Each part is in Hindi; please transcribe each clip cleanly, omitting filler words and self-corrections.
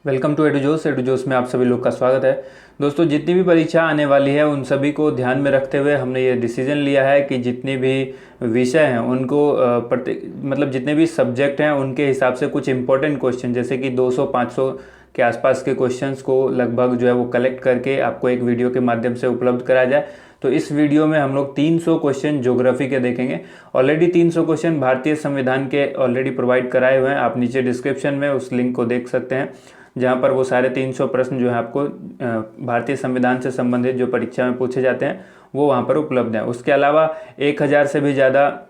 वेलकम टू एडुजोस में आप सभी लोग का स्वागत है। दोस्तों, जितनी भी परीक्षा आने वाली है उन सभी को ध्यान में रखते हुए हमने ये डिसीजन लिया है कि जितने भी विषय हैं उनको मतलब जितने भी सब्जेक्ट हैं उनके हिसाब से कुछ इंपॉर्टेंट क्वेश्चन जैसे कि 200-500 के आसपास के क्वेश्चंस को लगभग जो है वो कलेक्ट करके आपको एक वीडियो के माध्यम से उपलब्ध कराया जाए। तो इस वीडियो में हम लोग 300 क्वेश्चन ज्योग्राफी के देखेंगे। ऑलरेडी 300 क्वेश्चन भारतीय संविधान के ऑलरेडी प्रोवाइड कराए हुए हैं, आप नीचे डिस्क्रिप्शन में उस लिंक को देख सकते हैं, जहाँ पर वो सारे 300 प्रश्न जो है आपको भारतीय संविधान से संबंधित जो परीक्षा में पूछे जाते हैं वो वहाँ पर उपलब्ध हैं। उसके अलावा 1000 से भी ज़्यादा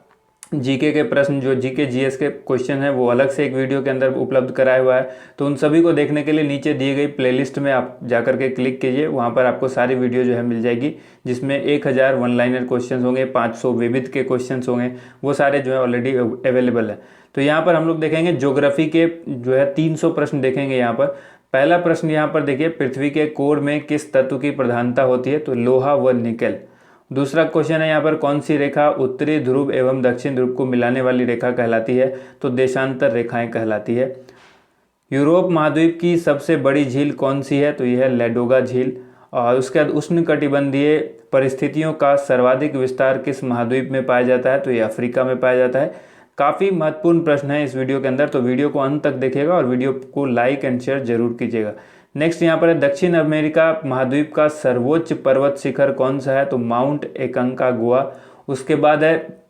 जीके के प्रश्न, जो जीके जीएस के क्वेश्चन हैं, वो अलग से एक वीडियो के अंदर उपलब्ध कराया हुआ है। तो उन सभी को देखने के लिए नीचे दी गई प्लेलिस्ट में आप जाकर के क्लिक कीजिए, वहाँ पर आपको सारी वीडियो जो है मिल जाएगी, जिसमें 1000 वन लाइनर क्वेश्चन होंगे, 500 विविध के क्वेश्चन होंगे, वो सारे जो है ऑलरेडी अवेलेबल है। तो यहाँ पर हम लोग देखेंगे ज्योग्राफी के जो है 300 प्रश्न देखेंगे। यहाँ पर पहला प्रश्न यहाँ पर देखिए, पृथ्वी के कोर में किस तत्व की प्रधानता होती है? तो लोहा व निकेल। दूसरा क्वेश्चन है यहाँ पर, कौन सी रेखा उत्तरी ध्रुव एवं दक्षिण ध्रुव को मिलाने वाली रेखा कहलाती है? तो देशांतर रेखाएं कहलाती है। यूरोप महाद्वीप की सबसे बड़ी झील कौन सी है? तो यह है लैडोगा झील। और उसके बाद उष्णकटिबंधीय परिस्थितियों का सर्वाधिक विस्तार किस महाद्वीप में पाया जाता है? तो यह अफ्रीका में पाया जाता है। काफ़ी महत्वपूर्ण प्रश्न है इस वीडियो के अंदर, तो वीडियो को अंत तक देखिएगा और वीडियो को लाइक एंड शेयर जरूर कीजिएगा। नेक्स्ट यहाँ पर है, दक्षिण अमेरिका महाद्वीप का सर्वोच्च पर्वत शिखर कौन सा है? तो माउंट एकांकागुआ। उसके बाद है,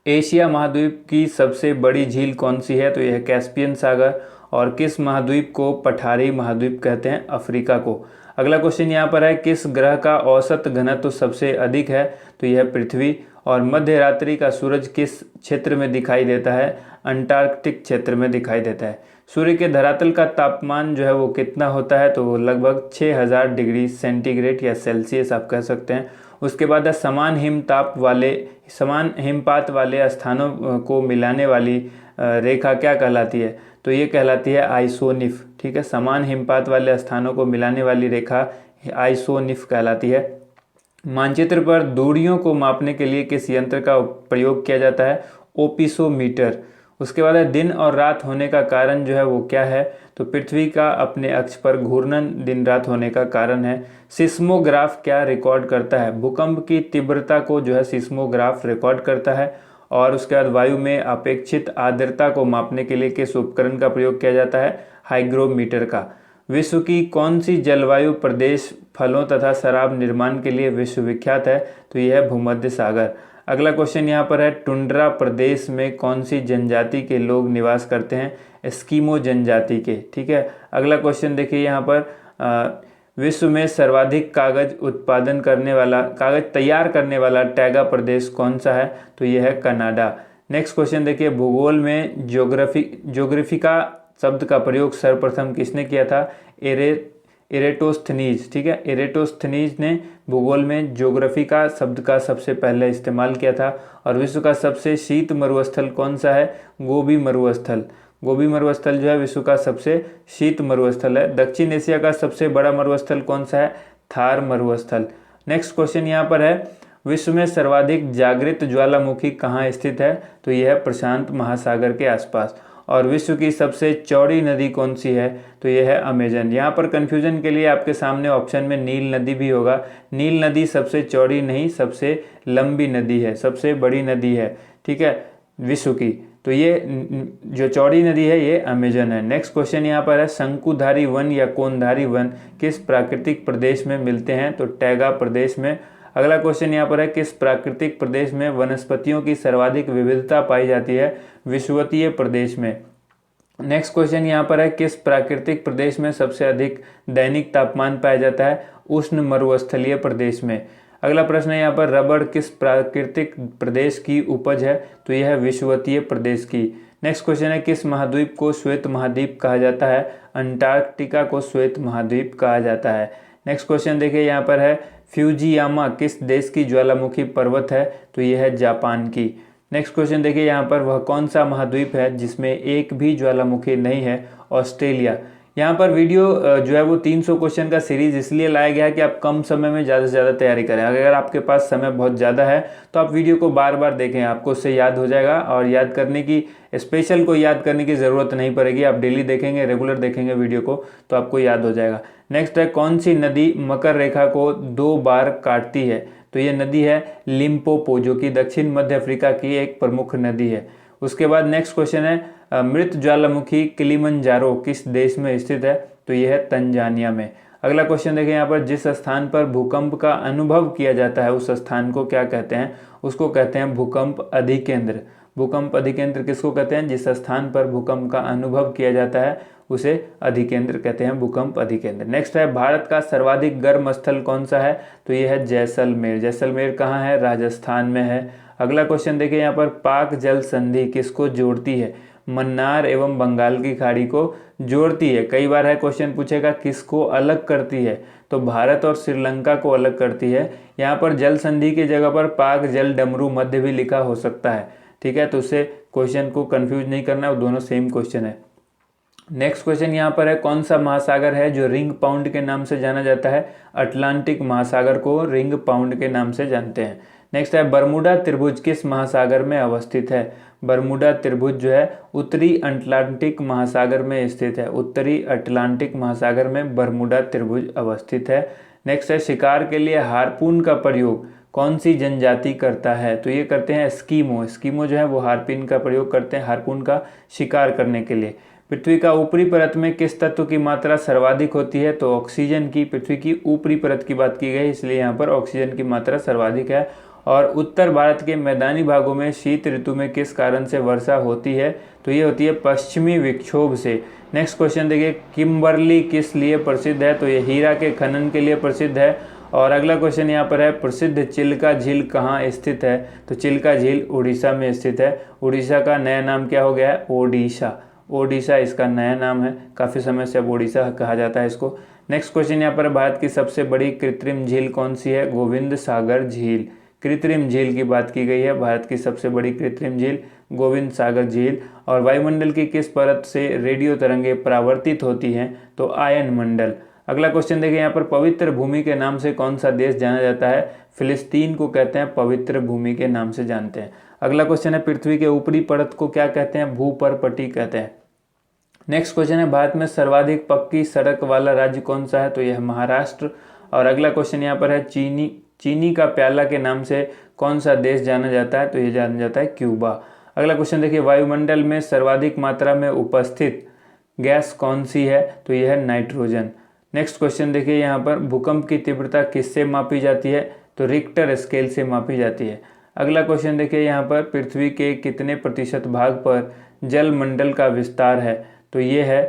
एशिया महाद्वीप की सबसे बड़ी झील कौन सी है? तो यह है कैस्पियन सागर। और किस महाद्वीप को पठारी महाद्वीप कहते हैं? अफ्रीका को। अगला क्वेश्चन यहाँ पर है, किस ग्रह का औसत घनत्व तो सबसे अधिक है? तो यह है पृथ्वी। और मध्य रात्रि का सूरज किस क्षेत्र में दिखाई देता है? अंटार्कटिक क्षेत्र में दिखाई देता है। सूर्य के धरातल का तापमान जो है वो कितना होता है? तो वो लगभग 6000 डिग्री सेंटीग्रेड या सेल्सियस आप कह सकते हैं। उसके बाद है, समान हिमपात वाले स्थानों को मिलाने वाली रेखा क्या कहलाती है? तो ये कहलाती है आइसोनिफ। ठीक है, समान हिमपात वाले स्थानों को मिलाने वाली रेखा आइसोनिफ कहलाती है। मानचित्र पर दूरियों को मापने के लिए किस यंत्र का प्रयोग किया जाता है? ओपिसोमीटर। उसके बाद है, दिन और रात होने का कारण जो है वो क्या है? तो पृथ्वी का अपने अक्ष पर घूर्णन दिन रात होने का कारण है। सिस्मोग्राफ क्या रिकॉर्ड करता है? भूकंप की तीव्रता को जो है सिस्मोग्राफ रिकॉर्ड करता है। और उसके बाद वायु में अपेक्षित आर्द्रता को मापने के लिए किस उपकरण का प्रयोग किया जाता है? हाइग्रोमीटर का। विश्व की कौन सी जलवायु प्रदेश फलों तथा शराब निर्माण के लिए विश्वविख्यात है? तो यह है भूमध्य सागर। अगला क्वेश्चन यहाँ पर है, टुंड्रा प्रदेश में कौन सी जनजाति के लोग निवास करते हैं? एस्किमो जनजाति के। ठीक है, अगला क्वेश्चन देखिए यहाँ पर, विश्व में सर्वाधिक कागज तैयार करने वाला टैगा प्रदेश कौन सा है? तो यह है कनाडा। नेक्स्ट क्वेश्चन देखिए, भूगोल में ज्योग्राफिका शब्द का प्रयोग सर्वप्रथम किसने किया था? इरेटोस्थनीज। ठीक है, इरेटोस्थनीज ने भूगोल में ज्योग्राफिका शब्द का सबसे पहले इस्तेमाल किया था। और विश्व का सबसे शीत मरुस्थल कौन सा है? गोबी मरुस्थल। गोबी मरुस्थल जो है विश्व का सबसे शीत मरुस्थल है। दक्षिण एशिया का सबसे बड़ा मरुस्थल कौन सा है? थार मरुस्थल। नेक्स्ट क्वेश्चन यहाँ पर है, विश्व में सर्वाधिक जागृत ज्वालामुखी कहाँ स्थित है? तो यह है प्रशांत महासागर के आसपास। और विश्व की सबसे चौड़ी नदी कौन सी है? तो यह है अमेजन। यहाँ पर कंफ्यूजन के लिए आपके सामने ऑप्शन में नील नदी भी होगा। नील नदी सबसे चौड़ी नहीं, सबसे लंबी नदी है, सबसे बड़ी नदी है। ठीक है, विश्व की। तो ये जो चौड़ी नदी है ये अमेजन है। नेक्स्ट क्वेश्चन यहाँ पर है, शंकुधारी वन या कोनधारी वन किस प्राकृतिक प्रदेश में मिलते हैं? तो टैगा प्रदेश में। अगला क्वेश्चन यहाँ पर है, किस प्राकृतिक प्रदेश में वनस्पतियों की सर्वाधिक विविधता पाई जाती है? विषुवतीय प्रदेश में। नेक्स्ट क्वेश्चन यहाँ पर है, किस प्राकृतिक प्रदेश में सबसे अधिक दैनिक तापमान पाया जाता है? उष्ण मरुस्थलीय प्रदेश में। अगला प्रश्न है यहाँ पर, रबड़ किस प्राकृतिक प्रदेश की उपज है? तो यह है विषुवतीय प्रदेश की। नेक्स्ट क्वेश्चन है, किस महाद्वीप को श्वेत महाद्वीप कहा जाता है? अंटार्कटिका को श्वेत महाद्वीप कहा जाता है। नेक्स्ट क्वेश्चन देखिए यहाँ पर है, फ्यूजियामा किस देश की ज्वालामुखी पर्वत है? तो यह है जापान की। नेक्स्ट क्वेश्चन देखिए यहाँ पर, वह कौन सा महाद्वीप है जिसमें एक भी ज्वालामुखी नहीं है? ऑस्ट्रेलिया। यहाँ पर वीडियो जो है वो 300 क्वेश्चन का सीरीज इसलिए लाया गया है कि आप कम समय में ज़्यादा से ज़्यादा तैयारी करें। अगर आपके पास समय बहुत ज़्यादा है तो आप वीडियो को बार बार देखें, आपको उससे याद हो जाएगा और याद करने की स्पेशल को याद करने की ज़रूरत नहीं पड़ेगी। आप डेली देखेंगे, रेगुलर देखेंगे वीडियो को तो आपको याद हो जाएगा। नेक्स्ट है, कौन सी नदी मकर रेखा को 2 बार काटती है? तो ये नदी है लिम्पोपो, जो कि दक्षिण मध्य अफ्रीका की एक प्रमुख नदी है। उसके बाद नेक्स्ट क्वेश्चन है, मृत ज्वालामुखी किलिमंजारो किस देश में स्थित है? तो यह है तंजानिया में। अगला क्वेश्चन देखें यहाँ पर, जिस स्थान पर भूकंप का अनुभव किया जाता है उस स्थान को क्या कहते हैं? उसको कहते हैं भूकंप अधिकेंद्र। भूकंप अधिकेंद्र किसको कहते हैं? जिस स्थान पर भूकंप का अनुभव किया जाता है उसे अधिकेंद्र कहते हैं, भूकंप अधिकेंद्र। नेक्स्ट है, भारत का सर्वाधिक गर्म स्थल कौन सा है? तो यह है जैसलमेर। जैसलमेर कहाँ है? राजस्थान में है। अगला क्वेश्चन देखिए यहाँ पर, पाक जल संधि किसको जोड़ती है? मन्नार एवं बंगाल की खाड़ी को जोड़ती है। कई बार है क्वेश्चन पूछेगा किसको अलग करती है? तो भारत और श्रीलंका को अलग करती है। यहाँ पर जल संधि की जगह पर पाक जल डमरू मध्य भी लिखा हो सकता है, ठीक है, तो उससे क्वेश्चन को कंफ्यूज नहीं करना है, वो दोनों सेम क्वेश्चन है। नेक्स्ट क्वेश्चन यहाँ पर है, कौन सा महासागर है जो रिंग पाउंड के नाम से जाना जाता है? अटलांटिक महासागर को रिंग पाउंड के नाम से जानते हैं। नेक्स्ट है, बरमूडा त्रिभुज किस महासागर में अवस्थित है? बरमूडा त्रिभुज जो है उत्तरी अटलांटिक महासागर में स्थित है। उत्तरी अटलांटिक महासागर में बरमूडा त्रिभुज अवस्थित है। नेक्स्ट है, शिकार के लिए हार्पून का प्रयोग कौन सी जनजाति करता है? तो ये करते हैं एस्कीमो। एस्कीमो जो है वो हार्पून का प्रयोग करते हैं, हार्पून का शिकार करने के लिए। पृथ्वी का ऊपरी परत में किस तत्व की मात्रा सर्वाधिक होती है? तो ऑक्सीजन की। पृथ्वी की ऊपरी परत की बात की गई, इसलिए यहाँ पर ऑक्सीजन की मात्रा सर्वाधिक है। और उत्तर भारत के मैदानी भागों में शीत ऋतु में किस कारण से वर्षा होती है? तो ये होती है पश्चिमी विक्षोभ से। नेक्स्ट क्वेश्चन देखिए, किम्बर्ली किस लिए प्रसिद्ध है? तो ये हीरा के खनन के लिए प्रसिद्ध है। और अगला क्वेश्चन यहाँ पर है, प्रसिद्ध चिल्का झील कहाँ स्थित है? तो चिल्का झील उड़ीसा में स्थित है। उड़ीसा का नया नाम क्या हो गया है? ओडिशा। ओडिशा इसका नया नाम है, काफ़ी समय से अब ओडिशा कहा जाता है इसको। नेक्स्ट क्वेश्चन यहाँ पर, भारत की सबसे बड़ी कृत्रिम झील कौन सी है? गोविंद सागर झील। कृत्रिम झील की बात की गई है, भारत की सबसे बड़ी कृत्रिम झील गोविंद सागर झील। और वायुमंडल की किस परत से रेडियो तरंगें परावर्तित होती हैं? तो आयन मंडल। अगला क्वेश्चन देखिए यहाँ पर, पवित्र भूमि के नाम से कौन सा देश जाना जाता है? फिलिस्तीन को कहते हैं पवित्र भूमि के नाम से जानते हैं। अगला क्वेश्चन है, पृथ्वी के ऊपरी परत को क्या कहते हैं? भूपर्पटी कहते हैं। नेक्स्ट क्वेश्चन है, भारत में सर्वाधिक पक्की सड़क वाला राज्य कौन सा है? तो यह महाराष्ट्र। और अगला क्वेश्चन यहाँ पर है, चीनी का प्याला के नाम से कौन सा देश जाना जाता है? तो यह जाना जाता है क्यूबा। अगला क्वेश्चन देखिए, वायुमंडल में सर्वाधिक मात्रा में उपस्थित गैस कौन सी है? तो यह है नाइट्रोजन। नेक्स्ट क्वेश्चन देखिए यहाँ पर, भूकंप की तीव्रता किससे मापी जाती है? तो रिक्टर स्केल से मापी जाती है। अगला क्वेश्चन देखिए यहाँ पर, पृथ्वी के कितने प्रतिशत भाग पर जलमंडल का विस्तार है? तो ये है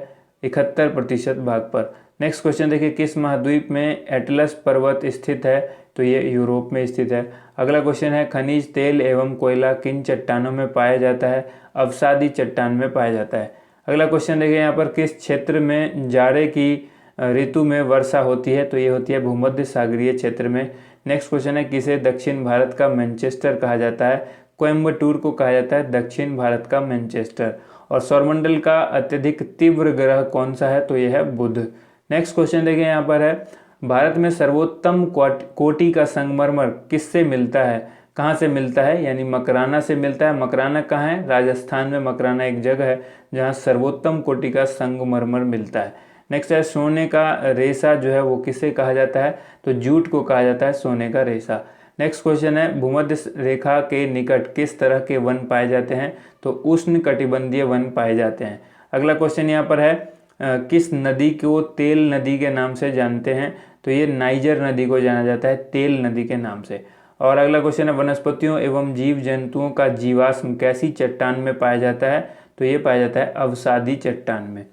71% भाग पर। नेक्स्ट क्वेश्चन देखिए, किस महाद्वीप में एटलस पर्वत स्थित है? तो ये यूरोप में स्थित है। अगला क्वेश्चन है, खनिज तेल एवं कोयला किन चट्टानों में पाया जाता है? अवसादी चट्टान में पाया जाता है। अगला क्वेश्चन देखिए यहाँ पर, किस क्षेत्र में जाड़े की ऋतु में वर्षा होती है? तो ये होती है भूमध्य सागरीय क्षेत्र में। नेक्स्ट क्वेश्चन है, किसे दक्षिण भारत का मैनचेस्टर कहा जाता है? कोयम्बटूर को कहा जाता है दक्षिण भारत का मैनचेस्टर। और सौरमंडल का अत्यधिक तीव्र ग्रह कौन सा है? तो यह है बुध। नेक्स्ट क्वेश्चन देखिए यहाँ पर है, भारत में सर्वोत्तम कोटि का संगमरमर किससे मिलता है? कहाँ से मिलता है? यानी मकराना से मिलता है। मकराना कहाँ है? राजस्थान में मकराना एक जगह है जहाँ सर्वोत्तम कोटि का संगमरमर मिलता है। नेक्स्ट है, सोने का रेशा जो है वो किसे कहा जाता है? तो जूट को कहा जाता है सोने का रेशा। नेक्स्ट क्वेश्चन है, भूमध्य रेखा के निकट किस तरह के वन पाए जाते हैं? तो उष्ण कटिबंधीय वन पाए जाते हैं। अगला क्वेश्चन यहाँ पर है, किस नदी को तेल नदी के नाम से जानते हैं? तो ये नाइजर नदी को जाना जाता है तेल नदी के नाम से। और अगला क्वेश्चन है, वनस्पतियों एवं जीव जंतुओं का जीवाश्म कैसी चट्टान में पाया जाता है? तो ये पाया जाता है अवसादी चट्टान में।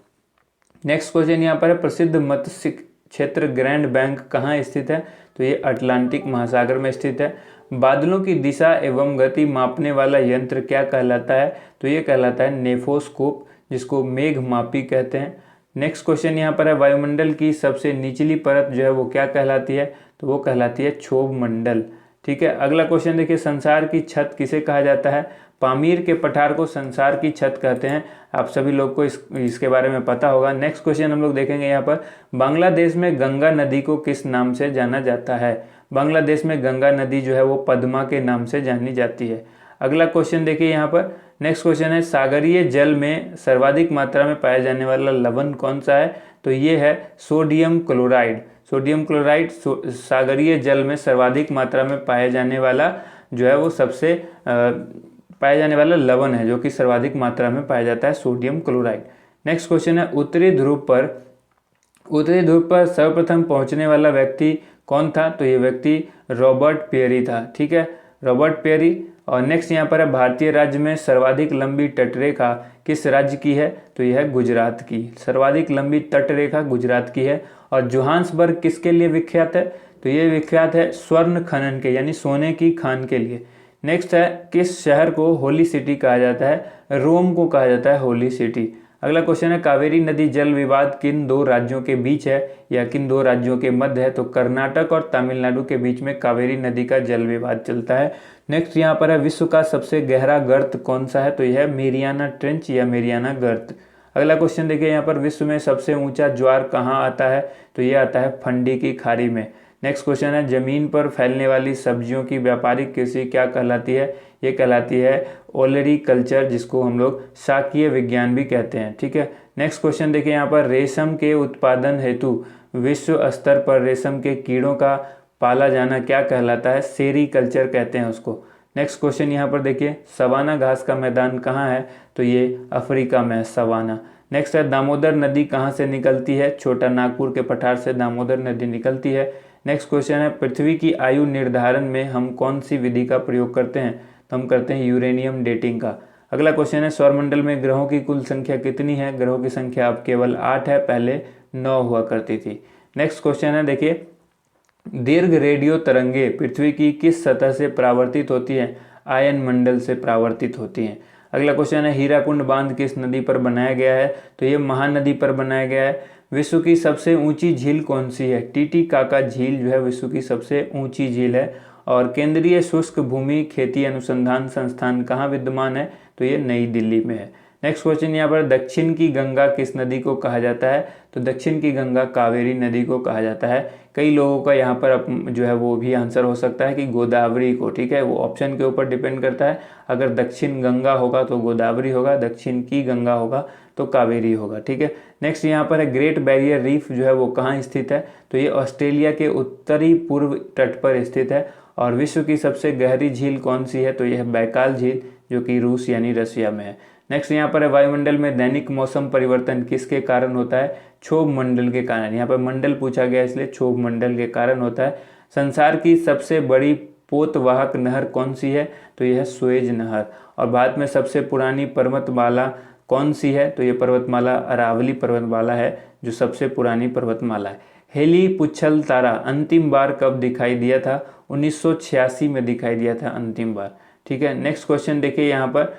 नेक्स्ट क्वेश्चन यहाँ पर है, प्रसिद्ध मत्स्य क्षेत्र ग्रैंड बैंक कहाँ स्थित है? तो ये अटलांटिक महासागर में स्थित है। बादलों की दिशा एवं गति मापने वाला यंत्र क्या कहलाता है? तो ये कहलाता है नेफोस्कोप, जिसको मेघमापी कहते हैं। नेक्स्ट क्वेश्चन यहाँ पर है, वायुमंडल की सबसे निचली परत जो है वो क्या कहलाती है? तो वो कहलाती है क्षोभ मंडल। ठीक है। अगला क्वेश्चन देखिए, संसार की छत किसे कहा जाता है? पामीर के पठार को संसार की छत कहते हैं। आप सभी लोग को इसके बारे में पता होगा। नेक्स्ट क्वेश्चन हम लोग देखेंगे यहाँ पर, बांग्लादेश में गंगा नदी को किस नाम से जाना जाता है? बांग्लादेश में गंगा नदी जो है वो पद्मा के नाम से जानी जाती है। अगला क्वेश्चन देखिए यहाँ पर, नेक्स्ट क्वेश्चन है, सागरीय जल में सर्वाधिक मात्रा में पाया जाने वाला लवण कौन सा है? तो ये है सोडियम क्लोराइड। सोडियम क्लोराइड सागरीय जल में सर्वाधिक मात्रा में पाया जाने वाला जो है वो सबसे पाया जाने वाला लवण है, जो कि सर्वाधिक मात्रा में पाया जाता है सोडियम क्लोराइड। नेक्स्ट क्वेश्चन है, उत्तरी ध्रुव पर सर्वप्रथम पहुंचने वाला व्यक्ति कौन था? तो ये व्यक्ति रॉबर्ट पेरी था। ठीक है, रॉबर्ट पेरी। और नेक्स्ट यहाँ पर है, भारतीय राज्य में सर्वाधिक लंबी तटरेखा किस राज्य की है? तो यह है गुजरात की। सर्वाधिक लंबी तटरेखा गुजरात की है। और जोहान्सबर्ग किसके लिए विख्यात है? तो ये विख्यात है स्वर्ण खनन के, यानी सोने की खान के लिए। नेक्स्ट है, किस शहर को होली सिटी कहा जाता है? रोम को कहा जाता है होली सिटी। अगला क्वेश्चन है, कावेरी नदी जल विवाद किन दो राज्यों के बीच है या किन दो राज्यों के मध्य है? तो कर्नाटक और तमिलनाडु के बीच में कावेरी नदी का जल विवाद चलता है। नेक्स्ट यहाँ पर है, विश्व का सबसे गहरा गर्त कौन सा है? तो यह है मेरियाना ट्रेंच या मेरियाना गर्त। अगला क्वेश्चन देखिए यहाँ पर, विश्व में सबसे ऊंचा ज्वार कहाँ आता है? तो ये आता है फंडी की खाड़ी में। नेक्स्ट क्वेश्चन है, जमीन पर फैलने वाली सब्जियों की व्यापारिक कृषि क्या कहलाती है? ये कहलाती है ओलेरीकल्चर, जिसको हम लोग शाकीय विज्ञान भी कहते हैं। ठीक है, नेक्स्ट क्वेश्चन देखिए यहाँ पर, रेशम के उत्पादन हेतु विश्व स्तर पर रेशम के कीड़ों का पाला जाना क्या कहलाता है? सेरीकल्चर कहते हैं उसको। नेक्स्ट क्वेश्चन यहाँ पर देखिए, सवाना घास का मैदान कहाँ है? तो ये अफ्रीका में है सवाना। नेक्स्ट है, दामोदर नदी कहाँ से निकलती है? छोटा नागपुर के पठार से दामोदर नदी निकलती है। नेक्स्ट क्वेश्चन है, पृथ्वी की आयु निर्धारण में हम कौन सी विधि का प्रयोग करते हैं? तो हम करते हैं यूरेनियम डेटिंग का। अगला क्वेश्चन है, सौरमंडल में ग्रहों की कुल संख्या कितनी है? ग्रहों की संख्या अब केवल 8 है, पहले 9 हुआ करती थी। नेक्स्ट क्वेश्चन है देखिए, दीर्घ रेडियो तरंगे पृथ्वी की किस सतह से परावर्तित होती हैं? आयन मंडल से परावर्तित होती हैं। अगला क्वेश्चन है, हीराकुंड बांध किस नदी पर बनाया गया है? तो ये महानदी पर बनाया गया है। विश्व की सबसे ऊंची झील कौन सी है? टीटीकाका झील जो है विश्व की सबसे ऊंची झील है। और केंद्रीय शुष्क भूमि खेती अनुसंधान संस्थान कहाँ विद्यमान है? तो ये नई दिल्ली में है। नेक्स्ट क्वेश्चन यहाँ पर, दक्षिण की गंगा किस नदी को कहा जाता है? तो दक्षिण की गंगा कावेरी नदी को कहा जाता है। कई लोगों का यहाँ पर जो है वो भी आंसर हो सकता है कि गोदावरी को। ठीक है, वो ऑप्शन के ऊपर डिपेंड करता है। अगर दक्षिण गंगा होगा तो गोदावरी होगा, दक्षिण की गंगा होगा तो कावेरी होगा। ठीक है, नेक्स्ट यहाँ पर है, ग्रेट बैरियर रीफ जो है वो कहाँ स्थित है? तो ये ऑस्ट्रेलिया के उत्तरी पूर्व तट पर स्थित है। और विश्व की सबसे गहरी झील कौन सी है? तो यह बैकाल झील, जो कि रूस यानी रशिया में है। नेक्स्ट यहाँ पर है, वायुमंडल में दैनिक मौसम परिवर्तन किसके कारण होता है? क्षोभ मंडल के कारण। यहाँ पर मंडल पूछा गया इसलिए क्षोभ मंडल के कारण होता है। संसार की सबसे बड़ी पोतवाहक नहर कौन सी है? तो यह है सुएज नहर। और भारत में सबसे पुरानी पर्वतमाला कौन सी है? तो ये पर्वतमाला अरावली पर्वतमाला है, जो सबसे पुरानी पर्वतमाला है। हेली पुच्छल तारा अंतिम बार कब दिखाई दिया था? 1986 में दिखाई दिया था अंतिम बार। ठीक है, नेक्स्ट क्वेश्चन देखिए यहाँ पर,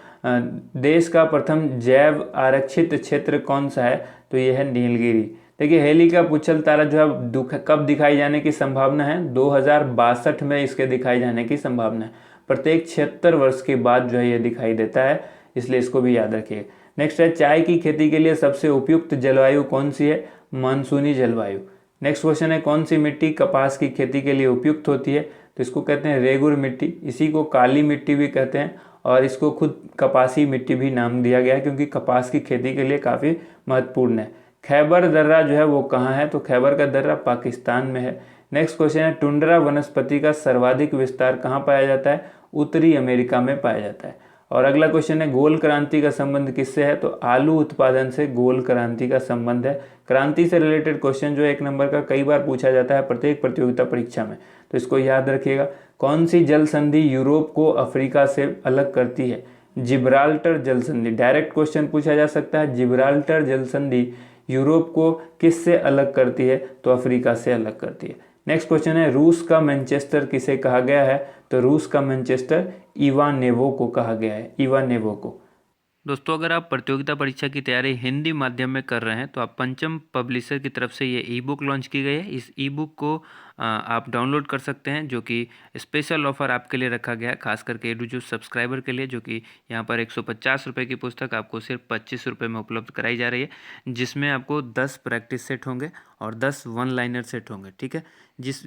देश का प्रथम जैव आरक्षित क्षेत्र कौन सा है? तो यह है नीलगिरी। देखिए, हेली का पुच्छल तारा जो है कब दिखाई जाने की संभावना है? 2062 में इसके दिखाई जाने की संभावना है। प्रत्येक 76 वर्ष के बाद जो है ये दिखाई देता है, इसलिए इसको भी याद रखिए। नेक्स्ट है, चाय की खेती के लिए सबसे उपयुक्त जलवायु कौन सी है? मानसूनी जलवायु। नेक्स्ट क्वेश्चन है, कौन सी मिट्टी कपास की खेती के लिए उपयुक्त होती है? तो इसको कहते हैं रेगुर मिट्टी। इसी को काली मिट्टी भी कहते हैं और इसको खुद कपासी मिट्टी भी नाम दिया गया है, क्योंकि कपास की खेती के लिए काफ़ी महत्वपूर्ण है। खैबर दर्रा जो है वो कहाँ है? तो खैबर का दर्रा पाकिस्तान में है। नेक्स्ट क्वेश्चन है, टुंड्रा वनस्पति का सर्वाधिक विस्तार कहाँ पाया जाता है? उत्तरी अमेरिका में पाया जाता है। और अगला क्वेश्चन है, गोल क्रांति का संबंध किससे है? तो आलू उत्पादन से गोल क्रांति का संबंध है। क्रांति से रिलेटेड क्वेश्चन जो 1 नंबर का कई बार पूछा जाता है प्रत्येक प्रतियोगिता परीक्षा में, तो इसको याद रखिएगा। कौन सी जल संधि यूरोप को अफ्रीका से अलग करती है? जिब्राल्टर जल संधि। डायरेक्ट क्वेश्चन पूछा जा सकता है, जिब्राल्टर जल संधि यूरोप को किससे अलग करती है? तो अफ्रीका से अलग करती है। नेक्स्ट क्वेश्चन है, रूस का मैनचेस्टर किसे कहा गया है? तो रूस का मैनचेस्टर इवानेवो को कहा गया है, इवानेवो को। दोस्तों अगर आप प्रतियोगिता परीक्षा की तैयारी हिंदी माध्यम में कर रहे हैं तो आप पंचम पब्लिशर की तरफ से ये ई बुक लॉन्च की गई है। इस ई बुक को आप डाउनलोड कर सकते हैं, जो कि स्पेशल ऑफर आपके लिए रखा गया है, खास करके एडुजूस सब्सक्राइबर के लिए, जो कि यहाँ पर 150 रुपये की पुस्तक आपको सिर्फ 25 रुपये में उपलब्ध कराई जा रही है, जिसमें आपको 10 प्रैक्टिस सेट होंगे और 10 वन लाइनर सेट होंगे। ठीक है,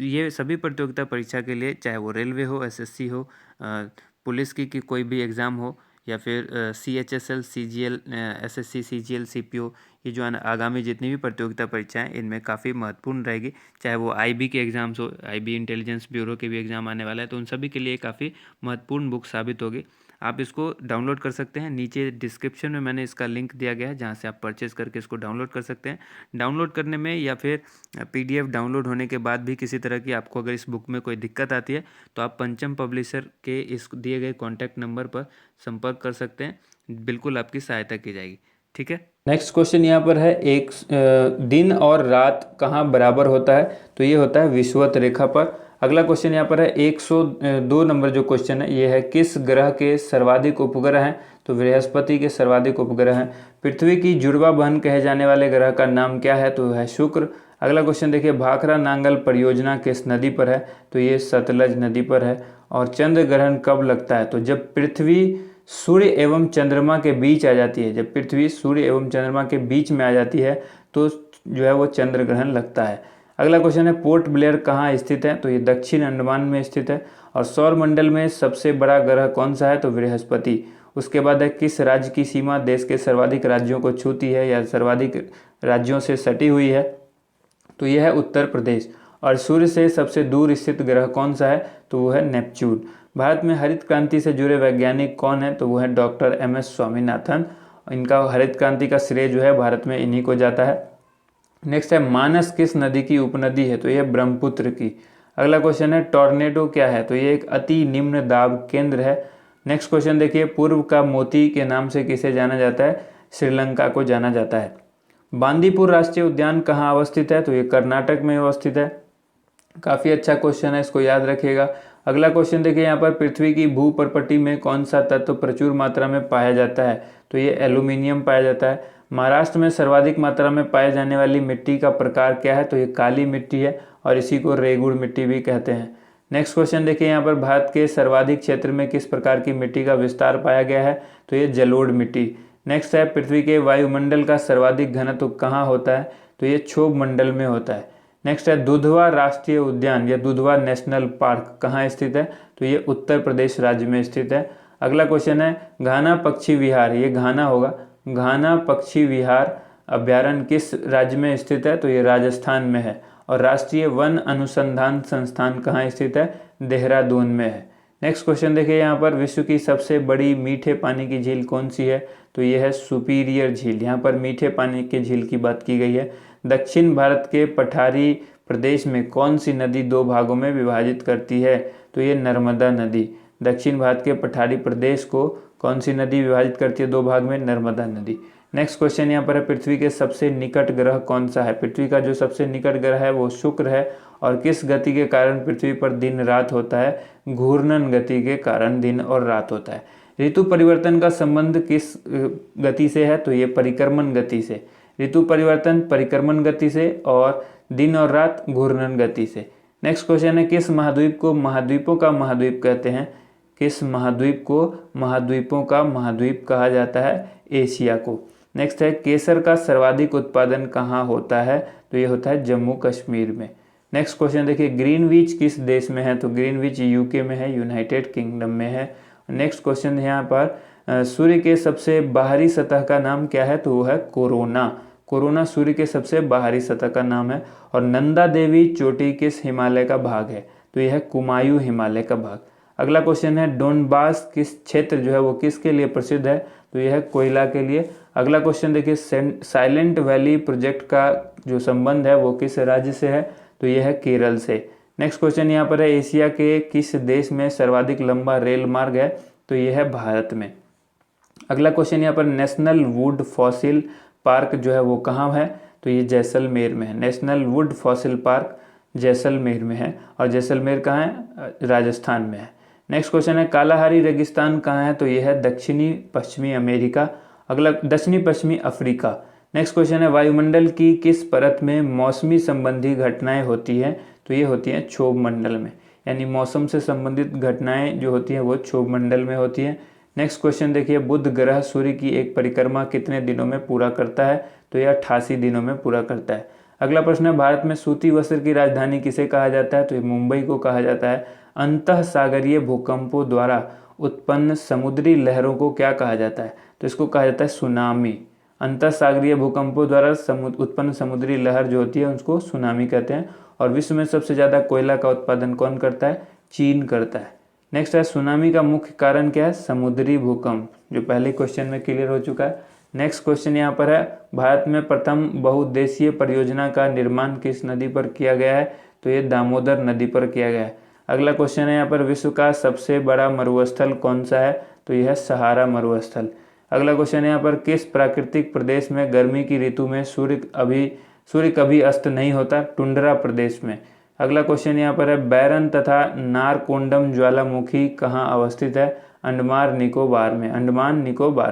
ये सभी प्रतियोगिता परीक्षा के लिए, चाहे वो रेलवे हो, एसएससी हो, पुलिस की कोई भी एग्ज़ाम हो, या फिर CHSL, CGL, SSC, CGL, CPO, ये जो आगामी जितनी भी प्रतियोगिता परीक्षाएं इनमें काफ़ी महत्वपूर्ण रहेगी। चाहे वो IB के एग्ज़ाम्स हो, IB इंटेलिजेंस ब्यूरो के भी एग्ज़ाम आने वाला है, तो उन सभी के लिए काफ़ी महत्वपूर्ण बुक साबित होगी। आप इसको डाउनलोड कर सकते हैं, नीचे डिस्क्रिप्शन में मैंने इसका लिंक दिया गया है, जहाँ से आप परचेज़ करके इसको डाउनलोड कर सकते हैं। डाउनलोड करने में या फिर PDF डाउनलोड होने के बाद भी किसी तरह की आपको अगर इस बुक में कोई दिक्कत आती है तो आप पंचम पब्लिशर के इस दिए गए कॉन्टैक्ट नंबर पर संपर्क कर सकते हैं, बिल्कुल आपकी सहायता की जाएगी। ठीक है, नेक्स्ट क्वेश्चन यहाँ पर है, एक दिन और रात कहाँ बराबर होता है? तो ये होता है विषुवत रेखा पर। अगला क्वेश्चन यहाँ पर है 102 नंबर जो क्वेश्चन है ये है, किस ग्रह के सर्वाधिक उपग्रह हैं? तो बृहस्पति के सर्वाधिक उपग्रह हैं। पृथ्वी की जुड़वा बहन कहे जाने वाले ग्रह का नाम क्या है? तो है शुक्र। अगला क्वेश्चन देखिए, भाखड़ा नांगल परियोजना किस नदी पर है? तो ये सतलज नदी पर है। और चंद्र ग्रहण कब लगता है? तो जब पृथ्वी सूर्य एवं चंद्रमा के बीच आ जाती है, जब पृथ्वी सूर्य एवं चंद्रमा के बीच में आ जाती है तो जो है वो चंद्र ग्रहण लगता है। अगला क्वेश्चन है, पोर्ट ब्लेयर कहाँ स्थित है? तो ये दक्षिण अंडमान में स्थित है। और सौर मंडल में सबसे बड़ा ग्रह कौन सा है? तो बृहस्पति। उसके बाद है, किस राज्य की सीमा देश के सर्वाधिक राज्यों को छूती है या सर्वाधिक राज्यों से सटी हुई है? तो यह है उत्तर प्रदेश। और सूर्य से सबसे दूर स्थित ग्रह कौन सा है? तो वो है नेपच्यून। भारत में हरित क्रांति से जुड़े वैज्ञानिक कौन है? तो वो है डॉक्टर MS स्वामीनाथन। इनका हरित क्रांति का श्रेय जो है भारत में इन्हीं को जाता है। नेक्स्ट है, मानस किस नदी की उपनदी है? तो यह ब्रह्मपुत्र की। अगला क्वेश्चन है, टॉर्नेडो क्या है? तो ये एक अति निम्न दाब केंद्र है। नेक्स्ट क्वेश्चन देखिए, पूर्व का मोती के नाम से किसे जाना जाता है? श्रीलंका को जाना जाता है। बांदीपुर राष्ट्रीय उद्यान कहाँ अवस्थित है? तो ये कर्नाटक में अवस्थित है। काफ़ी अच्छा क्वेश्चन है, इसको याद रखिएगा। अगला क्वेश्चन देखिए, यहाँ पर पृथ्वी की भूपर्पटी में कौन सा तत्व प्रचुर मात्रा में पाया जाता है? तो ये एल्यूमिनियम पाया जाता है। महाराष्ट्र में सर्वाधिक मात्रा में पाए जाने वाली मिट्टी का प्रकार क्या है? तो ये काली मिट्टी है और इसी को रेगुड़ मिट्टी भी कहते हैं। नेक्स्ट क्वेश्चन देखिए, यहाँ पर भारत के सर्वाधिक क्षेत्र में किस प्रकार की मिट्टी का विस्तार पाया गया है? तो ये जलोढ़ मिट्टी। नेक्स्ट है, पृथ्वी के वायुमंडल का सर्वाधिक घनत्व कहाँ होता है? तो ये क्षोभ मंडल में होता है। नेक्स्ट है, दुधवा राष्ट्रीय उद्यान या दुधवा नेशनल पार्क कहाँ स्थित है? तो ये उत्तर प्रदेश राज्य में स्थित है। अगला क्वेश्चन है, घाना पक्षी विहार, ये घाना होगा, घाना पक्षी विहार अभ्यारण्य किस राज्य में स्थित है? तो ये राजस्थान में है। और राष्ट्रीय वन अनुसंधान संस्थान कहाँ स्थित है? देहरादून में है। नेक्स्ट क्वेश्चन देखिए, यहाँ पर विश्व की सबसे बड़ी मीठे पानी की झील कौन सी है? तो ये है सुपीरियर झील। यहाँ पर मीठे पानी की झील की बात की गई है। दक्षिण भारत के पठारी प्रदेश में कौन सी नदी दो भागों में विभाजित करती है? तो ये नर्मदा नदी। दक्षिण भारत के पठारी प्रदेश को कौन सी नदी विभाजित करती है दो भाग में? नर्मदा नदी। नेक्स्ट क्वेश्चन यहाँ पर है, पृथ्वी के सबसे निकट ग्रह कौन सा है? पृथ्वी का जो सबसे निकट ग्रह है वो शुक्र है। और किस गति के कारण पृथ्वी पर दिन रात होता है? घूर्णन गति के कारण दिन और रात होता है। ऋतु परिवर्तन का संबंध किस गति से है? तो ये परिक्रमण गति से। ऋतु परिवर्तन परिक्रमण गति से और दिन और रात घूर्णन गति से। नेक्स्ट क्वेश्चन है, किस महाद्वीप को महाद्वीपों का महाद्वीप कहते हैं? किस महाद्वीप को महाद्वीपों का महाद्वीप कहा जाता है? एशिया को। नेक्स्ट है, केसर का सर्वाधिक उत्पादन कहाँ होता है? तो ये होता है जम्मू कश्मीर में। नेक्स्ट क्वेश्चन देखिए, ग्रीनविच किस देश में है? तो ग्रीनविच UK में है, यूनाइटेड किंगडम में है। नेक्स्ट क्वेश्चन यहाँ पर, सूर्य के सबसे बाहरी सतह का नाम क्या है? तो वो है कोरोना। कोरोना सूर्य के सबसे बाहरी सतह का नाम है। और नंदा देवी चोटी किस हिमालय का भाग है? तो यह है कुमायूं हिमालय का भाग। अगला क्वेश्चन है, डोनबास किस क्षेत्र जो है वो किसके लिए प्रसिद्ध है? तो यह है कोयला के लिए। अगला क्वेश्चन देखिए, साइलेंट वैली प्रोजेक्ट का जो संबंध है वो किस राज्य से है? तो यह है केरल से। नेक्स्ट क्वेश्चन यहाँ पर है, एशिया के किस देश में सर्वाधिक लंबा रेल मार्ग है? तो यह है भारत में। अगला क्वेश्चन यहाँ पर, नेशनल वुड फॉसिल पार्क जो है वो कहाँ है? तो ये जैसलमेर में है। National would fossil park Jaisalmer में है। और जैसलमेर कहाँ है? राजस्थान में है। नेक्स्ट क्वेश्चन है कालाहारी रेगिस्तान कहाँ है, तो ये है दक्षिणी पश्चिमी अमेरिका, अगला दक्षिणी पश्चिमी अफ्रीका। नेक्स्ट क्वेश्चन है वायुमंडल की किस परत में मौसमी संबंधी घटनाएं होती हैं, तो ये होती हैं क्षोभ मंडल में, यानी मौसम से संबंधित घटनाएं जो होती हैं वो क्षोभ मंडल में होती हैं। नेक्स्ट क्वेश्चन देखिए बुध ग्रह सूर्य की एक परिक्रमा कितने दिनों में पूरा करता है, तो यह 88 दिनों में पूरा करता है। अगला प्रश्न है भारत में सूती वस्त्र की राजधानी किसे कहा जाता है, तो ये मुंबई को कहा जाता है। अंतः सागरीय भूकंपों द्वारा उत्पन्न समुद्री लहरों को क्या कहा जाता है, तो इसको कहा जाता है सुनामी। अंतः सागरीय भूकंपों द्वारा उत्पन्न समुद्री लहर जो होती है उसको सुनामी कहते हैं। और विश्व में सबसे ज़्यादा कोयला का उत्पादन कौन करता है, चीन करता है। नेक्स्ट है सुनामी का मुख्य कारण क्या है, समुद्री भूकंप, जो पहले क्वेश्चन में क्लियर हो चुका है। नेक्स्ट क्वेश्चन यहाँ पर है भारत में प्रथम बहुउद्देशीय परियोजना का निर्माण किस नदी पर किया गया है, तो ये दामोदर नदी पर किया गया है। अगला क्वेश्चन है यहाँ पर विश्व का सबसे बड़ा मरुस्थल कौन सा है, तो यह है सहारा मरुस्थल। अगला क्वेश्चन है यहाँ पर किस प्राकृतिक प्रदेश में गर्मी की ऋतु में सूर्य कभी अस्त नहीं होता, टुंड्रा प्रदेश में। अगला क्वेश्चन यहाँ पर है बैरन तथा नारकोंडम ज्वालामुखी कहाँ अवस्थित है, अंडमान निकोबार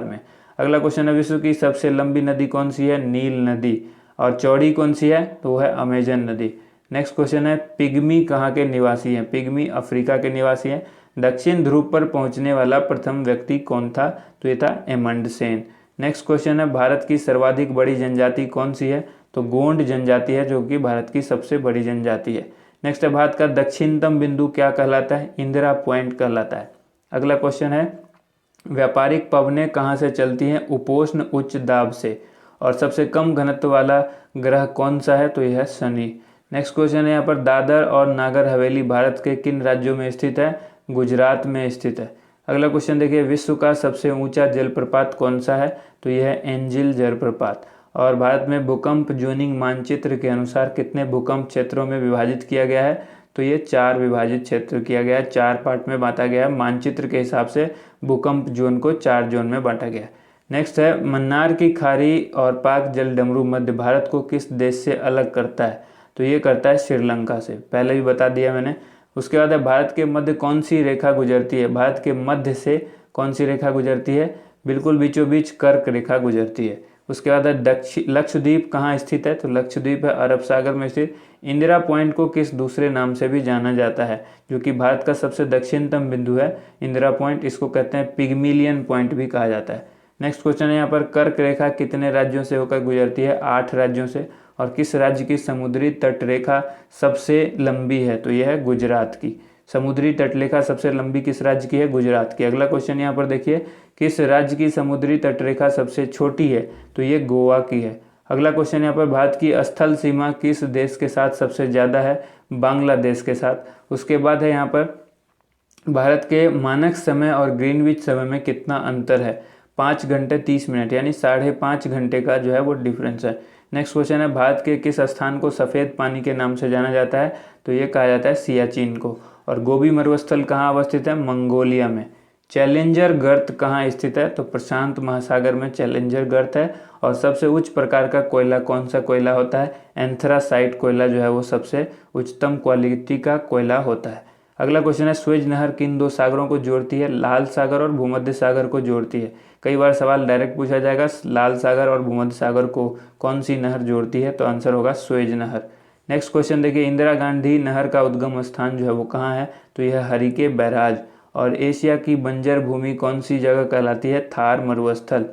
में। अगला क्वेश्चन है विश्व की सबसे लंबी नदी कौन सी है, नील नदी। और चौड़ी कौन सी है, तो वह है अमेजन नदी। नेक्स्ट क्वेश्चन है पिग्मी कहाँ के निवासी हैं, पिग्मी अफ्रीका के निवासी हैं। दक्षिण ध्रुव पर पहुंचने वाला प्रथम व्यक्ति कौन था, तो ये था एमंडसेन। नेक्स्ट क्वेश्चन है भारत की सर्वाधिक बड़ी जनजाति कौन सी है, तो गोंड जनजाति है, जो कि भारत की सबसे बड़ी जनजाति है। नेक्स्ट है भारत का दक्षिणतम बिंदु क्या कहलाता है, इंदिरा पॉइंट कहलाता है। अगला क्वेश्चन है व्यापारिक पवनें कहाँ से चलती हैं, उपोष्ण उच्च दाब से। और सबसे कम घनत्व वाला ग्रह कौन सा है, तो यह है शनि। नेक्स्ट क्वेश्चन है यहाँ पर दादर और नागर हवेली भारत के किन राज्यों में स्थित है, गुजरात में स्थित है। अगला क्वेश्चन देखिए विश्व का सबसे ऊंचा जलप्रपात कौन सा है, तो यह है एंजिल जलप्रपात। और भारत में भूकंप जोनिंग मानचित्र के अनुसार कितने भूकंप क्षेत्रों में विभाजित किया गया है, तो ये 4 विभाजित क्षेत्र किया गया है, 4 पार्ट में बांटा गया है। मानचित्र के हिसाब से भूकंप जोन को 4 जोन में बांटा गया है। नेक्स्ट है मन्नार की खाड़ी और पाक जल डमरू मध्य भारत को किस देश से अलग करता है, तो ये करता है श्रीलंका से, पहले भी बता दिया मैंने। उसके बाद है भारत के मध्य कौन सी रेखा गुजरती है, भारत के मध्य से कौन सी रेखा गुजरती है, बिल्कुल बीचों बीच कर्क रेखा गुजरती है। उसके बाद है लक्षद्वीप कहाँ स्थित है, तो लक्षद्वीप है अरब सागर में स्थित। इंदिरा पॉइंट को किस दूसरे नाम से भी जाना जाता है, जो कि भारत का सबसे दक्षिणतम बिंदु है इंदिरा पॉइंट, इसको कहते हैं पिग्मिलियन पॉइंट भी कहा जाता है। नेक्स्ट क्वेश्चन है यहाँ पर कर्क रेखा कितने राज्यों से होकर गुजरती है, 8 राज्यों से। और किस राज्य की समुद्री तटरेखा सबसे लंबी है, तो यह है गुजरात की। समुद्री तटरेखा सबसे लंबी किस राज्य की है, गुजरात की। अगला क्वेश्चन यहाँ पर देखिए किस राज्य की समुद्री तटरेखा सबसे छोटी है, तो ये गोवा की है। अगला क्वेश्चन यहाँ पर भारत की स्थल सीमा किस देश के साथ सबसे ज़्यादा है, बांग्लादेश के साथ। उसके बाद है यहाँ पर भारत के मानक समय और ग्रीनविच समय में कितना अंतर है, 5 घंटे 30 मिनट, यानी 5.5 घंटे का जो है वो डिफरेंस है। नेक्स्ट क्वेश्चन है भारत के किस स्थान को सफ़ेद पानी के नाम से जाना जाता है, तो ये कहा जाता है सियाचिन को। और गोबी मरुस्थल कहाँ अवस्थित है, मंगोलिया में। चैलेंजर गर्त कहाँ स्थित है, तो प्रशांत महासागर में चैलेंजर गर्त है। और सबसे उच्च प्रकार का कोयला कौन सा कोयला होता है, एंथ्रासाइट कोयला जो है वो सबसे उच्चतम क्वालिटी का कोयला होता है। अगला क्वेश्चन है स्वेज नहर किन 2 सागरों को जोड़ती है, लाल सागर और भूमध्य सागर को जोड़ती है। कई बार सवाल डायरेक्ट पूछा जाएगा, लाल सागर और भूमध्य सागर को कौन सी नहर जोड़ती है, तो आंसर होगा स्वेज नहर। नेक्स्ट क्वेश्चन देखिए इंदिरा गांधी नहर का उद्गम स्थान जो है वो कहाँ है, तो यह हरिके बैराज। और एशिया की बंजर भूमि कौन सी जगह कहलाती है, थार मरुस्थल।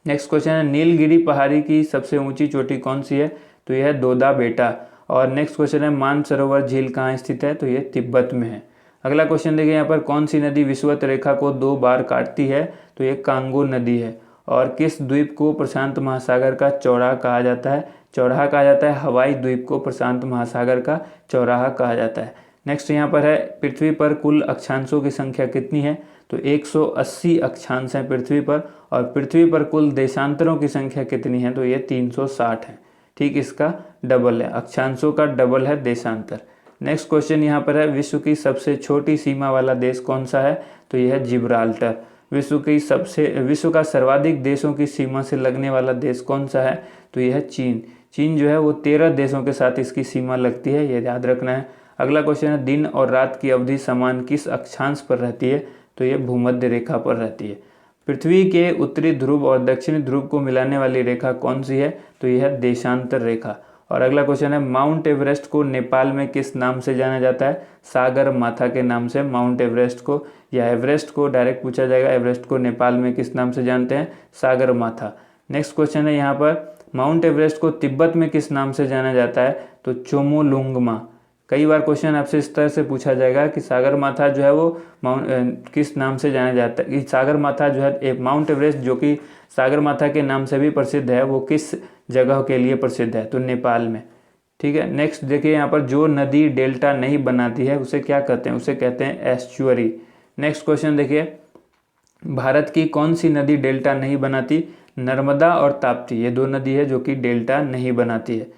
नेक्स्ट क्वेश्चन है नीलगिरी पहाड़ी की सबसे ऊंची चोटी कौन सी है, तो यह है दोदा बेटा। और नेक्स्ट क्वेश्चन है मानसरोवर झील कहाँ स्थित है, तो ये तिब्बत में है। अगला क्वेश्चन देखिए यहाँ पर कौन सी नदी विषुवत रेखा को 2 बार काटती है, तो ये कांगो नदी है। और किस द्वीप को प्रशांत महासागर का चौराहा कहा जाता है, चौराहा कहा जाता है हवाई द्वीप को प्रशांत महासागर का चौराहा कहा जाता है। नेक्स्ट यहाँ पर है पृथ्वी पर कुल अक्षांशों की संख्या कितनी है, तो 180 अक्षांश हैं पृथ्वी पर। और पृथ्वी पर कुल देशांतरों की संख्या कितनी है, तो ये 360 है। ठीक इसका डबल है, अक्षांशों का डबल है देशांतर। नेक्स्ट क्वेश्चन यहाँ पर है विश्व की सबसे छोटी सीमा वाला देश कौन सा है, तो यह है जिब्राल्टर। विश्व का सर्वाधिक देशों की सीमा से लगने वाला देश कौन सा है, तो यह है चीन। चीन जो है वो 13 देशों के साथ इसकी सीमा लगती है, ये याद रखना है। अगला क्वेश्चन है दिन और रात की अवधि समान किस अक्षांश पर रहती है, तो ये भूमध्य रेखा पर रहती है। पृथ्वी के उत्तरी ध्रुव और दक्षिणी ध्रुव को मिलाने वाली रेखा कौन सी है, तो यह है देशांतर रेखा। और अगला क्वेश्चन है माउंट एवरेस्ट को नेपाल में किस नाम से जाना जाता है, सागर माथा के नाम से माउंट एवरेस्ट को, या एवरेस्ट को डायरेक्ट पूछा जाएगा, एवरेस्ट को नेपाल में किस नाम से जानते हैं, सागर माथा। नेक्स्ट क्वेश्चन है यहाँ पर माउंट एवरेस्ट को तिब्बत में किस नाम से जाना जाता है, तो चोमोलुंगमा। कई बार क्वेश्चन आपसे इस तरह से पूछा जाएगा कि सागर माथा जो है वो किस नाम से जाना जाता है, सागर माथा जो है एक माउंट एवरेस्ट जो कि सागर माथा के नाम से भी प्रसिद्ध है, वो किस जगह के लिए प्रसिद्ध है, तो नेपाल में। ठीक है, नेक्स्ट देखिए यहाँ पर जो नदी डेल्टा नहीं बनाती है उसे क्या कहते हैं, उसे कहते हैं एस्चुअरी। नेक्स्ट क्वेश्चन देखिए भारत की कौन सी नदी डेल्टा नहीं बनाती, नर्मदा और ताप्ती, ये दो नदी है जो कि डेल्टा नहीं बनाती है।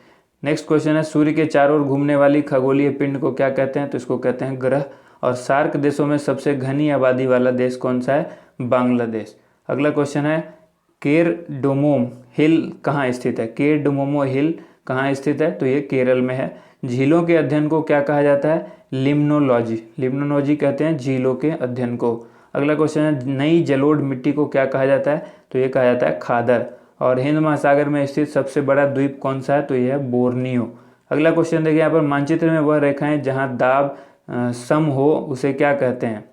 नेक्स्ट क्वेश्चन है सूर्य के चारों ओर घूमने वाली खगोलीय पिंड को क्या कहते हैं, तो इसको कहते हैं ग्रह। और सार्क देशों में सबसे घनी आबादी वाला देश कौन सा है, बांग्लादेश। अगला क्वेश्चन है केरडोमोम हिल कहाँ स्थित है, केरडोमोमो हिल कहाँ स्थित है, तो ये केरल में है। झीलों के अध्ययन को क्या कहा जाता है, लिम्नोलॉजी, लिम्नोलॉजी कहते हैं झीलों के अध्ययन को। अगला क्वेश्चन है नई जलोढ़ मिट्टी को क्या कहा जाता है, तो ये कहा जाता है खादर। और हिंद महासागर में स्थित सबसे बड़ा द्वीप कौन सा है, तो यह है बोर्नियो। अगला क्वेश्चन देखिए यहाँ पर मानचित्र में वह रेखाएं जहाँ दाब सम हो उसे क्या कहते हैं,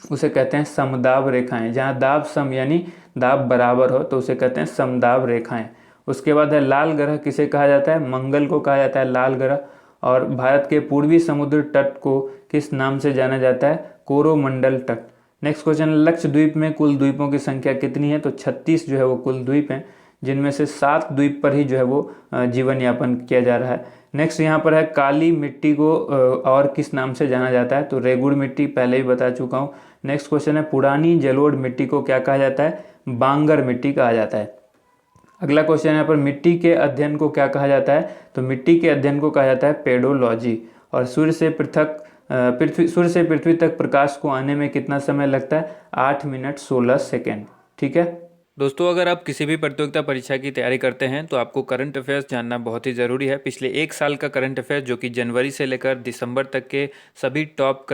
उसे कहते हैं समदाब रेखाएं। जहाँ दाब सम यानी दाब बराबर हो तो उसे कहते हैं समदाब रेखाएं। उसके बाद है लाल ग्रह किसे कहा जाता है, मंगल को कहा जाता है लाल ग्रह। और भारत के पूर्वी समुद्र तट को किस नाम से जाना जाता है, कोरोमंडल तट। नेक्स्ट क्वेश्चन लक्षद्वीप में कुल द्वीपों की संख्या कितनी है, तो 36 जो है वो कुल द्वीप हैं, जिनमें से 7 द्वीप पर ही जो है वो जीवन यापन किया जा रहा है। नेक्स्ट यहाँ पर है काली मिट्टी को और किस नाम से जाना जाता है, तो रेगुड़ मिट्टी, पहले ही बता चुका हूँ। नेक्स्ट क्वेश्चन है पुरानी जलोढ़ मिट्टी को क्या कहा जाता है, बांगर मिट्टी कहा जाता है। अगला क्वेश्चन यहाँ पर मिट्टी के अध्ययन को क्या कहा जाता है, तो मिट्टी के अध्ययन को कहा जाता है पेडोलॉजी। और सूर्य से पृथ्वी तक प्रकाश को आने में कितना समय लगता है, 8 मिनट 16 सेकेंड। ठीक है दोस्तों, अगर आप किसी भी प्रतियोगिता परीक्षा की तैयारी करते हैं तो आपको करंट अफेयर्स जानना बहुत ही ज़रूरी है। पिछले 1 साल का करंट अफेयर्स जो कि जनवरी से लेकर दिसंबर तक के सभी टॉप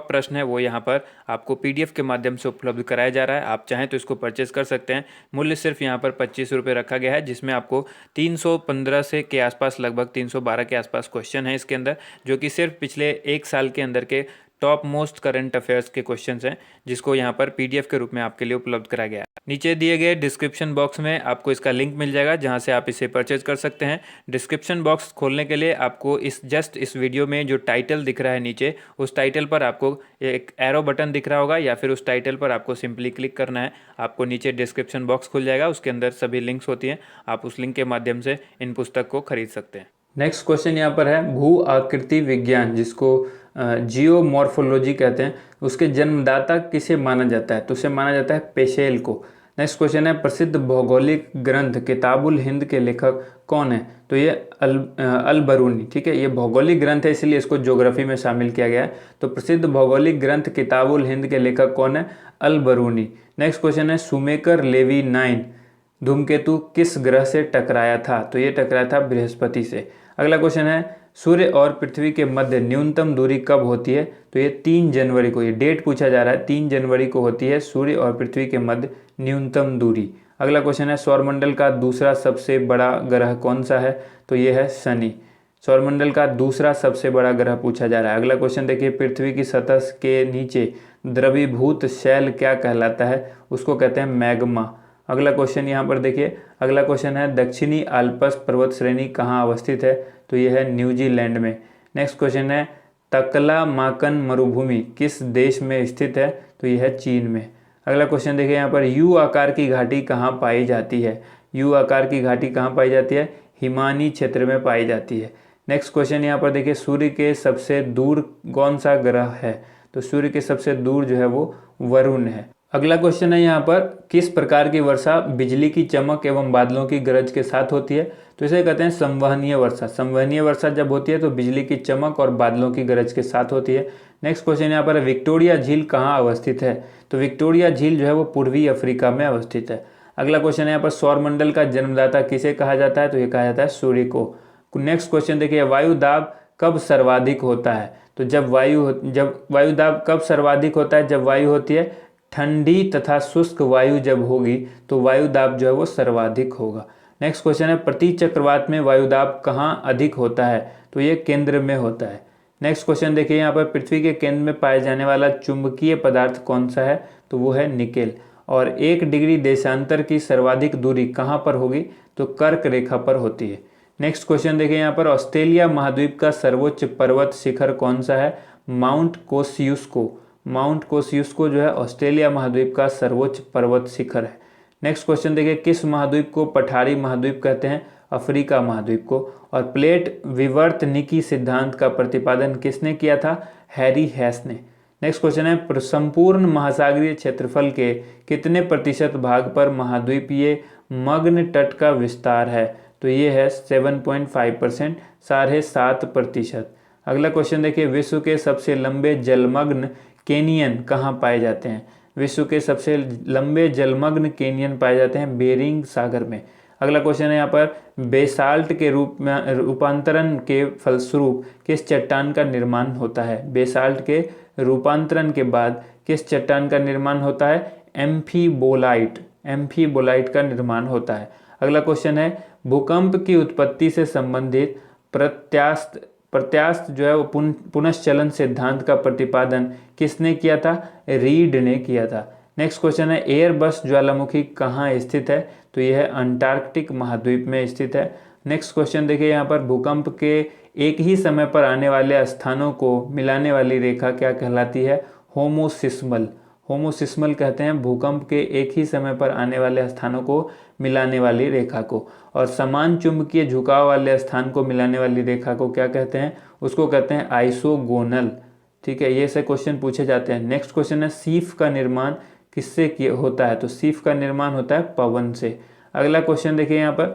प्रश्न है वो यहाँ पर आपको PDF के माध्यम से उपलब्ध कराया जा रहा है। आप चाहें तो इसको परचेज कर सकते हैं। मूल्य सिर्फ यहाँ पर 25 रुपये रखा गया है, जिसमें आपको 315 से के आसपास, लगभग 312 के आसपास क्वेश्चन है इसके अंदर, जो कि सिर्फ पिछले 1 साल के अंदर के टॉप मोस्ट करंट अफेयर्स के क्वेश्चंस हैं, जिसको यहाँ पर PDF के रूप में आपके लिए उपलब्ध कराया गया है। नीचे दिए गए डिस्क्रिप्शन बॉक्स में आपको इसका लिंक मिल जाएगा, जहाँ से आप इसे परचेज कर सकते हैं। डिस्क्रिप्शन बॉक्स खोलने के लिए आपको इस वीडियो में जो टाइटल दिख रहा है नीचे, उस टाइटल पर आपको एक एरो बटन दिख रहा होगा, या फिर उस टाइटल पर आपको सिंपली क्लिक करना है। आपको नीचे डिस्क्रिप्शन बॉक्स खुल जाएगा, उसके अंदर सभी लिंक्स होती हैं, आप उस लिंक के माध्यम से इन पुस्तक को खरीद सकते हैं। नेक्स्ट क्वेश्चन यहाँ पर है भू आकृति विज्ञान, जिसको जियोमॉर्फोलॉजी कहते हैं, उसके जन्मदाता किसे माना जाता है, तो उसे माना जाता है पेशेल को। नेक्स्ट क्वेश्चन है प्रसिद्ध भौगोलिक ग्रंथ किताबुल हिंद के लेखक कौन है, तो ये अल बरूनी। ठीक है, ये भौगोलिक ग्रंथ है इसलिए इसको ज्योग्राफी में शामिल किया गया है। तो प्रसिद्ध भौगोलिक ग्रंथ किताबुल हिंद के लेखक कौन है, अल बरूनी। नेक्स्ट क्वेश्चन है शुमेकर लेवी 9 धूमकेतु किस ग्रह से टकराया था, तो ये टकराया था बृहस्पति से। अगला क्वेश्चन है सूर्य और पृथ्वी के मध्य न्यूनतम दूरी कब होती है, तो ये 3 जनवरी को, ये डेट पूछा जा रहा है, 3 जनवरी को होती है सूर्य और पृथ्वी के मध्य न्यूनतम दूरी। अगला क्वेश्चन है सौरमंडल का दूसरा सबसे बड़ा ग्रह कौन सा है, तो ये है शनि। सौरमंडल का दूसरा सबसे बड़ा ग्रह पूछा जा रहा है। अगला क्वेश्चन देखिए पृथ्वी की सतह के नीचे द्रवीभूत शैल क्या कहलाता है, उसको कहते हैं मैग्मा। अगला क्वेश्चन यहाँ पर देखिए, अगला क्वेश्चन है दक्षिणी आल्प्स पर्वत श्रेणी कहाँ अवस्थित है, तो यह है न्यूजीलैंड में। नेक्स्ट क्वेश्चन है तकलामाकन मरुभूमि किस देश में स्थित है, तो यह है चीन में। अगला क्वेश्चन देखिए यहाँ पर यू आकार की घाटी कहाँ पाई जाती है, यू आकार की घाटी कहाँ पाई जाती है, हिमानी क्षेत्र में पाई जाती है। नेक्स्ट क्वेश्चन यहाँ पर देखिए सूर्य के सबसे दूर कौन सा ग्रह है, तो सूर्य के सबसे दूर जो है वो वरुण है। अगला क्वेश्चन है यहाँ पर किस प्रकार की वर्षा बिजली की चमक एवं बादलों की गरज के साथ होती है, तो इसे कहते हैं संवहनीय वर्षा। संवहनीय वर्षा जब होती है तो बिजली की चमक और बादलों की गरज के साथ होती है। नेक्स्ट क्वेश्चन यहाँ पर विक्टोरिया झील कहाँ अवस्थित है, तो विक्टोरिया झील जो है वो पूर्वी अफ्रीका में अवस्थित है। अगला क्वेश्चन है यहाँ पर सौरमंडल का जन्मदाता किसे कहा जाता है, तो ये कहा जाता है सूर्य को। नेक्स्ट क्वेश्चन देखिए वायु दाब कब सर्वाधिक होता है? तो जब वायु दाब कब सर्वाधिक होता है? जब वायु होती है ठंडी तथा शुष्क वायु जब होगी तो वायु दाब जो है वो सर्वाधिक होगा। नेक्स्ट क्वेश्चन है, प्रति चक्रवात में वायु दाब कहाँ अधिक होता है? तो ये केंद्र में होता है। नेक्स्ट क्वेश्चन देखिए यहाँ पर, पृथ्वी के केंद्र में पाया जाने वाला चुंबकीय पदार्थ कौन सा है? तो वो है निकेल। और 1 डिग्री देशांतर की सर्वाधिक दूरी कहाँ पर होगी? तो कर्क रेखा पर होती है। नेक्स्ट क्वेश्चन देखिए यहाँ पर, ऑस्ट्रेलिया महाद्वीप का सर्वोच्च पर्वत शिखर कौन सा है? माउंट कोसियुस्को। माउंट कोसियुस्को जो है ऑस्ट्रेलिया महाद्वीप का सर्वोच्च पर्वत शिखर है। नेक्स्ट क्वेश्चन देखिए, किस महाद्वीप को पठारी महाद्वीप कहते हैं? अफ्रीका महाद्वीप को। और प्लेट विवर्तनिकी सिद्धांत का प्रतिपादन किसने किया था? हैरी हेस ने। नेक्स्ट क्वेश्चन है, संपूर्ण महासागरीय क्षेत्रफल के कितने प्रतिशत भाग पर महाद्वीपीय मग्न तट का विस्तार है? तो ये है 7.5%, 7.5%। अगला क्वेश्चन देखिए, विश्व के सबसे लंबे जलमग्न केनियन कहाँ पाए जाते हैं? विश्व के सबसे लंबे जलमग्न केनियन पाए जाते हैं बेरिंग सागर में। अगला क्वेश्चन है यहाँ पर, बेसाल्ट के रूप में रूपांतरण के फलस्वरूप किस चट्टान का निर्माण होता है? बेसाल्ट के रूपांतरण के बाद किस चट्टान का निर्माण होता है? एम्फीबोलाइट। एम्फीबोलाइट का निर्माण होता है। अगला क्वेश्चन है, भूकंप की उत्पत्ति से संबंधित प्रत्यास्थ जो है वो पुनश्चलन सिद्धांत का प्रतिपादन किसने किया था? रीड ने किया था। नेक्स्ट क्वेश्चन है, एयरबस ज्वालामुखी कहाँ स्थित है? तो यह है अंटार्कटिक महाद्वीप में स्थित है। नेक्स्ट क्वेश्चन देखिए यहाँ पर, भूकंप के एक ही समय पर आने वाले स्थानों को मिलाने वाली रेखा क्या कहलाती है? होमोसिस्मल। होमोसिस्मल कहते हैं भूकंप के एक ही समय पर आने वाले स्थानों को मिलाने वाली रेखा को। और समान चुंबकीय झुकाव वाले स्थान को मिलाने वाली रेखा को क्या कहते हैं? उसको कहते हैं आइसोगोनल। ठीक है, ये से क्वेश्चन पूछे जाते हैं। नेक्स्ट क्वेश्चन है, सीफ का निर्माण किससे होता है? तो सीफ का निर्माण होता है पवन से। अगला क्वेश्चन देखिए यहाँ पर,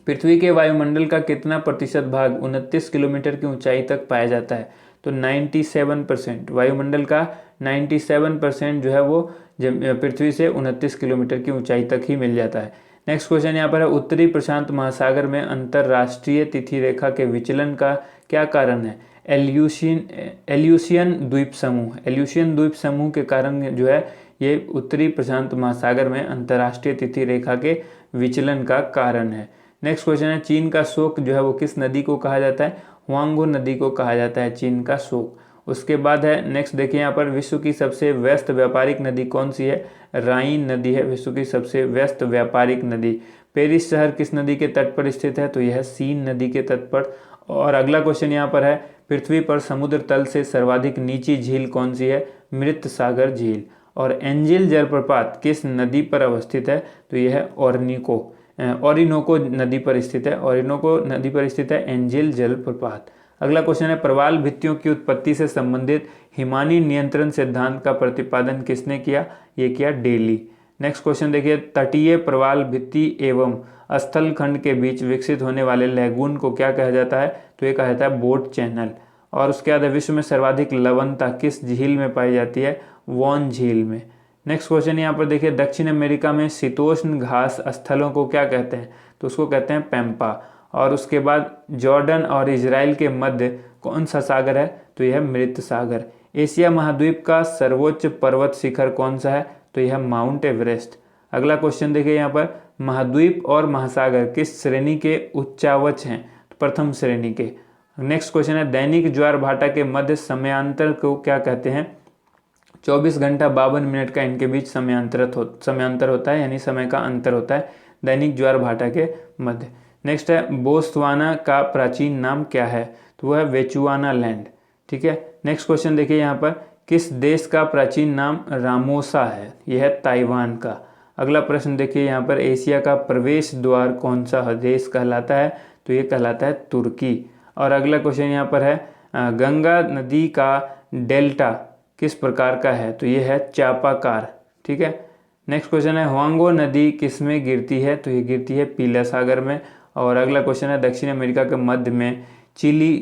पृथ्वी के वायुमंडल का कितना प्रतिशत भाग 29 किलोमीटर की ऊंचाई तक पाया जाता है? तो 97%। वायुमंडल का 97% जो है वो पृथ्वी से 29 किलोमीटर की ऊंचाई तक ही मिल जाता है। नेक्स्ट क्वेश्चन यहाँ पर है, उत्तरी प्रशांत महासागर में अंतरराष्ट्रीय तिथि रेखा के विचलन का क्या कारण है? एल्यूशियन द्वीप समूह। एल्यूशियन द्वीप समूह के कारण जो है ये उत्तरी प्रशांत महासागर में अंतर्राष्ट्रीय तिथि रेखा के विचलन का कारण है। नेक्स्ट क्वेश्चन है, चीन का शोक जो है वो किस नदी को कहा जाता है? हुआंगो नदी को कहा जाता है चीन का शोक। उसके बाद है, नेक्स्ट देखिए यहाँ पर, विश्व की सबसे व्यस्त व्यापारिक नदी कौन सी है? राइन नदी है विश्व की सबसे व्यस्त व्यापारिक नदी। पेरिस शहर किस नदी के तट पर स्थित है? तो यह सीन नदी के तट पर। और अगला क्वेश्चन यहाँ पर है, पृथ्वी पर समुद्र तल से सर्वाधिक नीची झील कौन सी है? मृत सागर झील। और एंजिल जलप्रपात किस नदी पर अवस्थित है? तो यह है ओरिनोको नदी पर स्थित है। ओरिनोको नदी पर स्थित है एंजिल जलप्रपात। अगला क्वेश्चन है, प्रवाल भित्तियों की उत्पत्ति से संबंधित हिमानी नियंत्रण सिद्धांत का प्रतिपादन किसने किया? ये किया डेली। नेक्स्ट क्वेश्चन देखिए, तटीय प्रवाल भित्ति एवं स्थल खंड के बीच विकसित होने वाले लैगून को क्या कहा जाता है? तो ये कहा जाता है बोट चैनल। और उसके बाद विश्व में सर्वाधिक लवणता किस झील में पाई जाती है? वॉन झील में। नेक्स्ट क्वेश्चन यहाँ पर देखिए, दक्षिण अमेरिका में शीतोष्ण घास स्थलों को क्या कहते हैं? तो उसको कहते हैं पैम्पा। और उसके बाद जॉर्डन और इजराइल के मध्य कौन सा सागर है? तो यह मृत सागर। एशिया महाद्वीप का सर्वोच्च पर्वत शिखर कौन सा है? तो यह माउंट एवरेस्ट। अगला क्वेश्चन देखिए यहाँ पर, महाद्वीप और महासागर किस श्रेणी के उच्चावच हैं? तो प्रथम श्रेणी के। नेक्स्ट क्वेश्चन है, दैनिक ज्वार भाटा के मध्य समयांतर को क्या कहते हैं? 24 घंटा 52 मिनट का इनके बीच समयांतर होता है, यानी समय का अंतर होता है दैनिक ज्वार भाटा के मध्य। नेक्स्ट है, बोत्सवाना का प्राचीन नाम क्या है? तो वह है वेचुआना लैंड। ठीक है, नेक्स्ट क्वेश्चन देखिए यहाँ पर, किस देश का प्राचीन नाम रामोसा है? यह है ताइवान का। अगला प्रश्न देखिए यहाँ पर, एशिया का प्रवेश द्वार कौन सा देश कहलाता है? तो ये कहलाता है तुर्की। और अगला क्वेश्चन यहाँ पर है, गंगा नदी का डेल्टा किस प्रकार का है? तो ये है चापाकार। ठीक है, नेक्स्ट क्वेश्चन है, हुआंगो नदी किस में गिरती है? तो ये गिरती है पीला सागर में। और अगला क्वेश्चन है, दक्षिण अमेरिका के मध्य में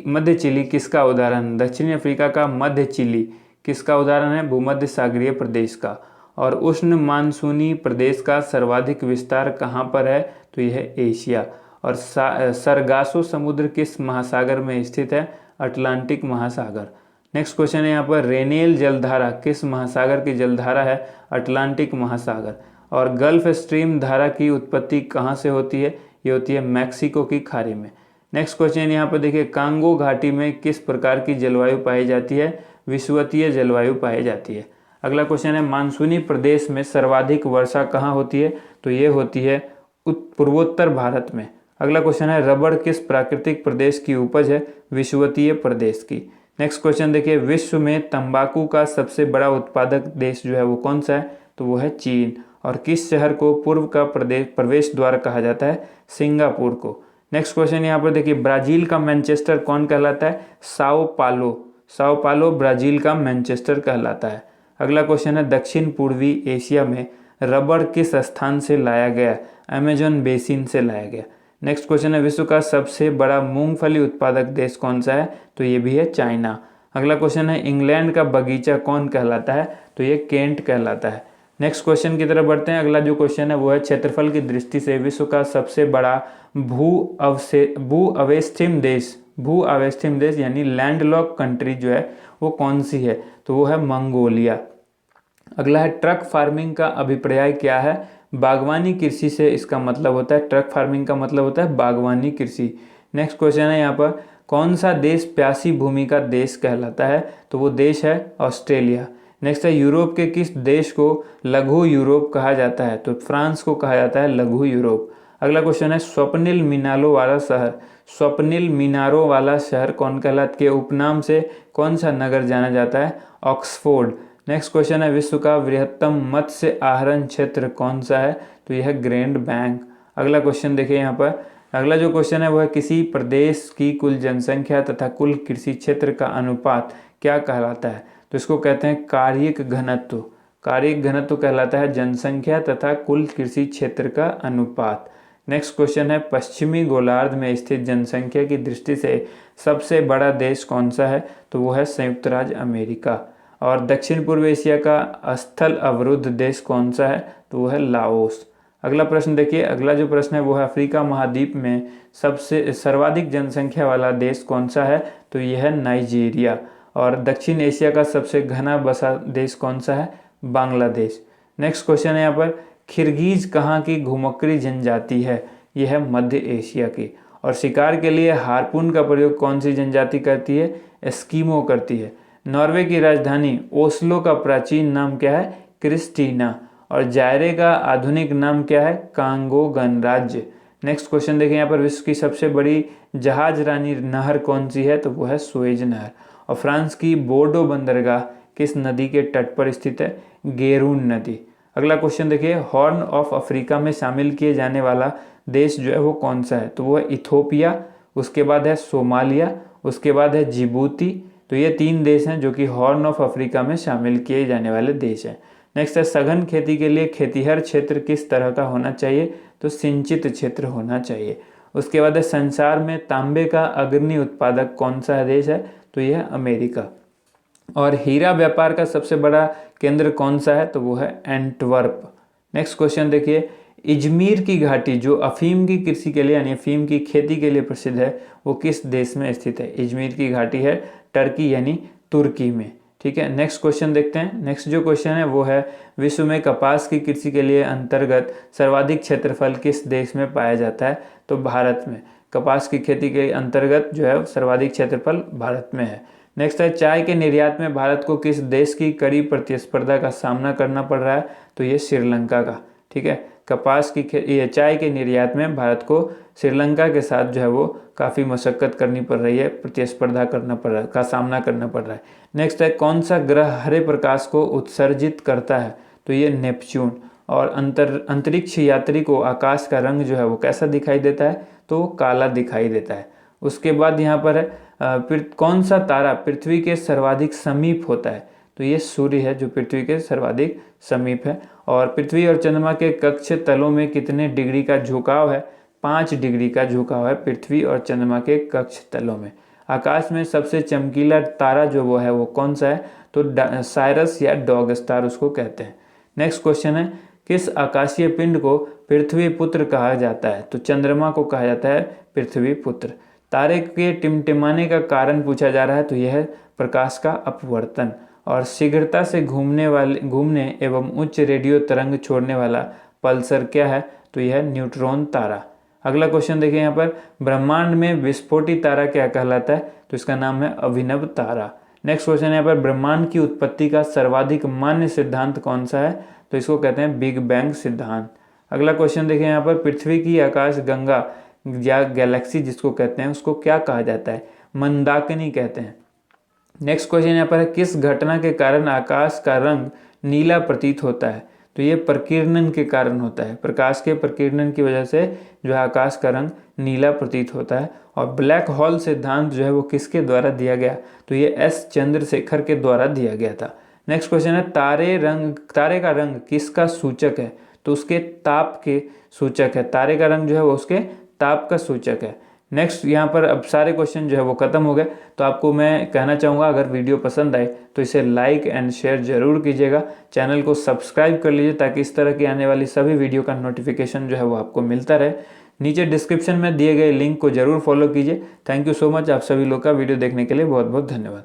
मध्य चिली किसका उदाहरण? दक्षिणी अफ्रीका का मध्य चिली किसका उदाहरण है? भूमध्य सागरीय प्रदेश का। और उष्ण मानसूनी प्रदेश का सर्वाधिक विस्तार कहाँ पर है? तो यह है एशिया। और सरगासो समुद्र किस महासागर में स्थित है? अटलांटिक महासागर। नेक्स्ट क्वेश्चन है यहाँ पर, रेनेल जलधारा किस महासागर की जलधारा है? अटलांटिक महासागर। और गल्फ स्ट्रीम धारा की उत्पत्ति कहाँ से होती है? ये होती है मैक्सिको की खाड़ी में। नेक्स्ट क्वेश्चन यहाँ पर देखिए, कांगो घाटी में किस प्रकार की जलवायु पाई जाती है? विषुवतीय जलवायु पाई जाती है। अगला क्वेश्चन है, मानसूनी प्रदेश में सर्वाधिक वर्षा कहाँ होती है? तो ये होती है पूर्वोत्तर भारत में। अगला क्वेश्चन है, रबड़ किस प्राकृतिक प्रदेश की उपज है? विषुवतीय प्रदेश की। नेक्स्ट क्वेश्चन देखिए, विश्व में तंबाकू का सबसे बड़ा उत्पादक देश जो है वो कौन सा है? तो वो है चीन। और किस शहर को पूर्व का प्रवेश द्वार कहा जाता है? सिंगापुर को। नेक्स्ट क्वेश्चन यहाँ पर देखिए, ब्राजील का मैनचेस्टर कौन कहलाता है? साओ पालो। साओ पालो ब्राजील का मैनचेस्टर कहलाता है। अगला क्वेश्चन है, दक्षिण पूर्वी एशिया में रबड़ किस स्थान से लाया गया? अमेजन बेसिन से लाया गया। नेक्स्ट क्वेश्चन है, विश्व का सबसे बड़ा मूंगफली उत्पादक देश कौन सा है? तो ये भी है चाइना। अगला क्वेश्चन है, इंग्लैंड का बगीचा कौन कहलाता है? तो ये केंट कहलाता है। नेक्स्ट क्वेश्चन की तरफ बढ़ते हैं। अगला जो क्वेश्चन है वो है, क्षेत्रफल की दृष्टि से विश्व का सबसे बड़ा भू अवेस्थिम देश यानी लैंडलॉक कंट्री जो है वो कौन सी है? तो वो है मंगोलिया। अगला है, ट्रक फार्मिंग का अभिप्राय क्या है? बागवानी कृषि से इसका मतलब होता है, ट्रक फार्मिंग का मतलब होता है बागवानी कृषि। नेक्स्ट क्वेश्चन है यहाँ पर, कौन सा देश प्यासी भूमि का देश कहलाता है? तो वो देश है ऑस्ट्रेलिया। नेक्स्ट है, यूरोप के किस देश को लघु यूरोप कहा जाता है? तो फ्रांस को कहा जाता है लघु यूरोप। अगला क्वेश्चन है, स्वप्निल मीनारों वाला शहर कौन कहलाता के उपनाम से कौन सा नगर जाना जाता है? ऑक्सफोर्ड। नेक्स्ट क्वेश्चन है, विश्व का वृहत्तम मत्स्य आहरण क्षेत्र कौन सा है? तो यह है ग्रैंड बैंक। अगला क्वेश्चन देखिए यहाँ पर, अगला जो क्वेश्चन है वो है, किसी प्रदेश की कुल जनसंख्या तथा कुल कृषि क्षेत्र का अनुपात क्या कहलाता है? तो इसको कहते हैं कार्यिक घनत्व। कार्यिक घनत्व कहलाता है जनसंख्या तथा कुल कृषि क्षेत्र का अनुपात। नेक्स्ट क्वेश्चन है, पश्चिमी गोलार्ध में स्थित जनसंख्या की दृष्टि से सबसे बड़ा देश कौन सा है? तो वो है संयुक्त राज्य अमेरिका। और दक्षिण पूर्व एशिया का स्थल अवरुद्ध देश कौन सा है? तो वो है लाओस। अगला प्रश्न देखिए, अगला जो प्रश्न है वो है, अफ्रीका महाद्वीप में सबसे सर्वाधिक जनसंख्या वाला देश कौन सा है? तो यह है नाइजीरिया। और दक्षिण एशिया का सबसे घना बसा देश कौन सा है? बांग्लादेश। नेक्स्ट क्वेश्चन है यहाँ पर, किर्गिज कहाँ की घुमक्कड़ी जनजाति है? यह है मध्य एशिया की। और शिकार के लिए हार्पून का प्रयोग कौन सी जनजाति करती है? एस्किमो करती है। नॉर्वे की राजधानी ओस्लो का प्राचीन नाम क्या है? क्रिस्टीना। और जायरे का आधुनिक नाम क्या है? कांगो गणराज्य। नेक्स्ट क्वेश्चन देखें यहाँ पर, विश्व की सबसे बड़ी जहाज रानी नहर कौन सी है? तो वो है सुएज नहर। और फ्रांस की बोर्डो बंदरगाह किस नदी के तट पर स्थित है? गेरून नदी। अगला क्वेश्चन देखिए, हॉर्न ऑफ अफ्रीका में शामिल किए जाने वाला देश जो है वो कौन सा है? तो वो है इथोपिया, उसके बाद है सोमालिया, उसके बाद है जिबूती। तो ये 3 देश हैं जो कि हॉर्न ऑफ अफ्रीका में शामिल किए जाने वाले देश हैं। नेक्स्ट है, सघन खेती के लिए खेतिहर क्षेत्र किस तरह का होना चाहिए? तो सिंचित क्षेत्र होना चाहिए। उसके बाद है, संसार में तांबे का अग्रणी उत्पादक कौन सा देश है? तो यह है अमेरिका। और हीरा व्यापार का सबसे बड़ा केंद्र कौन सा है? तो वो है एंटवर्प। नेक्स्ट क्वेश्चन देखिए, इजमीर की घाटी जो अफीम की कृषि के लिए यानी अफीम की खेती के लिए प्रसिद्ध है वो किस देश में स्थित है? इजमीर की घाटी है टर्की यानी तुर्की में। ठीक है, नेक्स्ट क्वेश्चन देखते हैं। नेक्स्ट जो क्वेश्चन है वो है, विश्व में कपास की कृषि के लिए अंतर्गत सर्वाधिक क्षेत्रफल किस देश में पाया जाता है? तो भारत में। कपास की खेती के अंतर्गत जो है सर्वाधिक क्षेत्रफल भारत में है। नेक्स्ट है, चाय के निर्यात में भारत को किस देश की कड़ी प्रतिस्पर्धा का सामना करना पड़ रहा है? तो ये श्रीलंका का। ठीक है, कपास की चाय के निर्यात में भारत को श्रीलंका के साथ जो है वो काफ़ी मशक्कत करनी पड़ रही है, प्रतिस्पर्धा करना पड़ रहा है, का सामना करना पड़ रहा है। नेक्स्ट है, कौन सा ग्रह हरे प्रकाश को उत्सर्जित करता है? तो ये नेपच्यून। और अंतरिक्ष यात्री को आकाश का रंग जो है वो कैसा दिखाई देता है? तो काला दिखाई देता है। उसके बाद यहाँ पर है, कौन सा तारा पृथ्वी के सर्वाधिक समीप होता है? तो ये सूर्य है जो पृथ्वी के सर्वाधिक समीप है। और पृथ्वी और चंद्रमा के कक्ष तलों में कितने डिग्री का झुकाव है? 5 डिग्री का झुकाव है पृथ्वी और चंद्रमा के कक्ष तलों में। आकाश में सबसे चमकीला तारा जो वो है वो कौन सा है? तो साइरस या डॉग स्टार उसको कहते हैं। नेक्स्ट क्वेश्चन है, किस आकाशीय पिंड को पृथ्वी पुत्र कहा जाता है? तो चंद्रमा को कहा जाता है पृथ्वी पुत्र। तारे के टिमटिमाने का कारण पूछा जा रहा है तो यह है प्रकाश का अपवर्तन। और शीघ्रता से घूमने एवं उच्च रेडियो तरंग छोड़ने वाला पल्सर क्या है तो यह है न्यूट्रॉन तारा। अगला क्वेश्चन देखिए यहाँ पर, ब्रह्मांड में विस्फोटी तारा क्या कहलाता है तो इसका नाम है अभिनव तारा। नेक्स्ट क्वेश्चन है यहाँ पर, ब्रह्मांड की उत्पत्ति का सर्वाधिक मान्य सिद्धांत कौन सा है तो इसको कहते हैं बिग बैंग सिद्धांत। अगला क्वेश्चन देखिए यहाँ पर, पृथ्वी की आकाश गंगा या गैलेक्सी जिसको कहते हैं उसको क्या कहा जाता है, मंदाकिनी कहते हैं। नेक्स्ट क्वेश्चन यहाँ पर है, किस घटना के कारण आकाश का रंग नीला प्रतीत होता है तो ये प्रकीर्णन के कारण होता है। प्रकाश के प्रकीर्णन की वजह से जो है आकाश का रंग नीला प्रतीत होता है। और ब्लैक होल सिद्धांत जो है वो किसके द्वारा दिया गया तो ये एस चंद्रशेखर के द्वारा दिया गया था। नेक्स्ट क्वेश्चन है, तारे का रंग किसका सूचक है तो उसके ताप के सूचक है। तारे का रंग जो है वो उसके ताप का सूचक है। नेक्स्ट यहाँ पर अब सारे क्वेश्चन जो है वो खत्म हो गए। तो आपको मैं कहना चाहूँगा अगर वीडियो पसंद आए तो इसे लाइक एंड शेयर जरूर कीजिएगा। चैनल को सब्सक्राइब कर लीजिए ताकि इस तरह की आने वाली सभी वीडियो का नोटिफिकेशन जो है वो आपको मिलता रहे। नीचे डिस्क्रिप्शन में दिए गए लिंक को जरूर फॉलो कीजिए। थैंक यू सो मच, आप सभी लोग का वीडियो देखने के लिए बहुत बहुत धन्यवाद।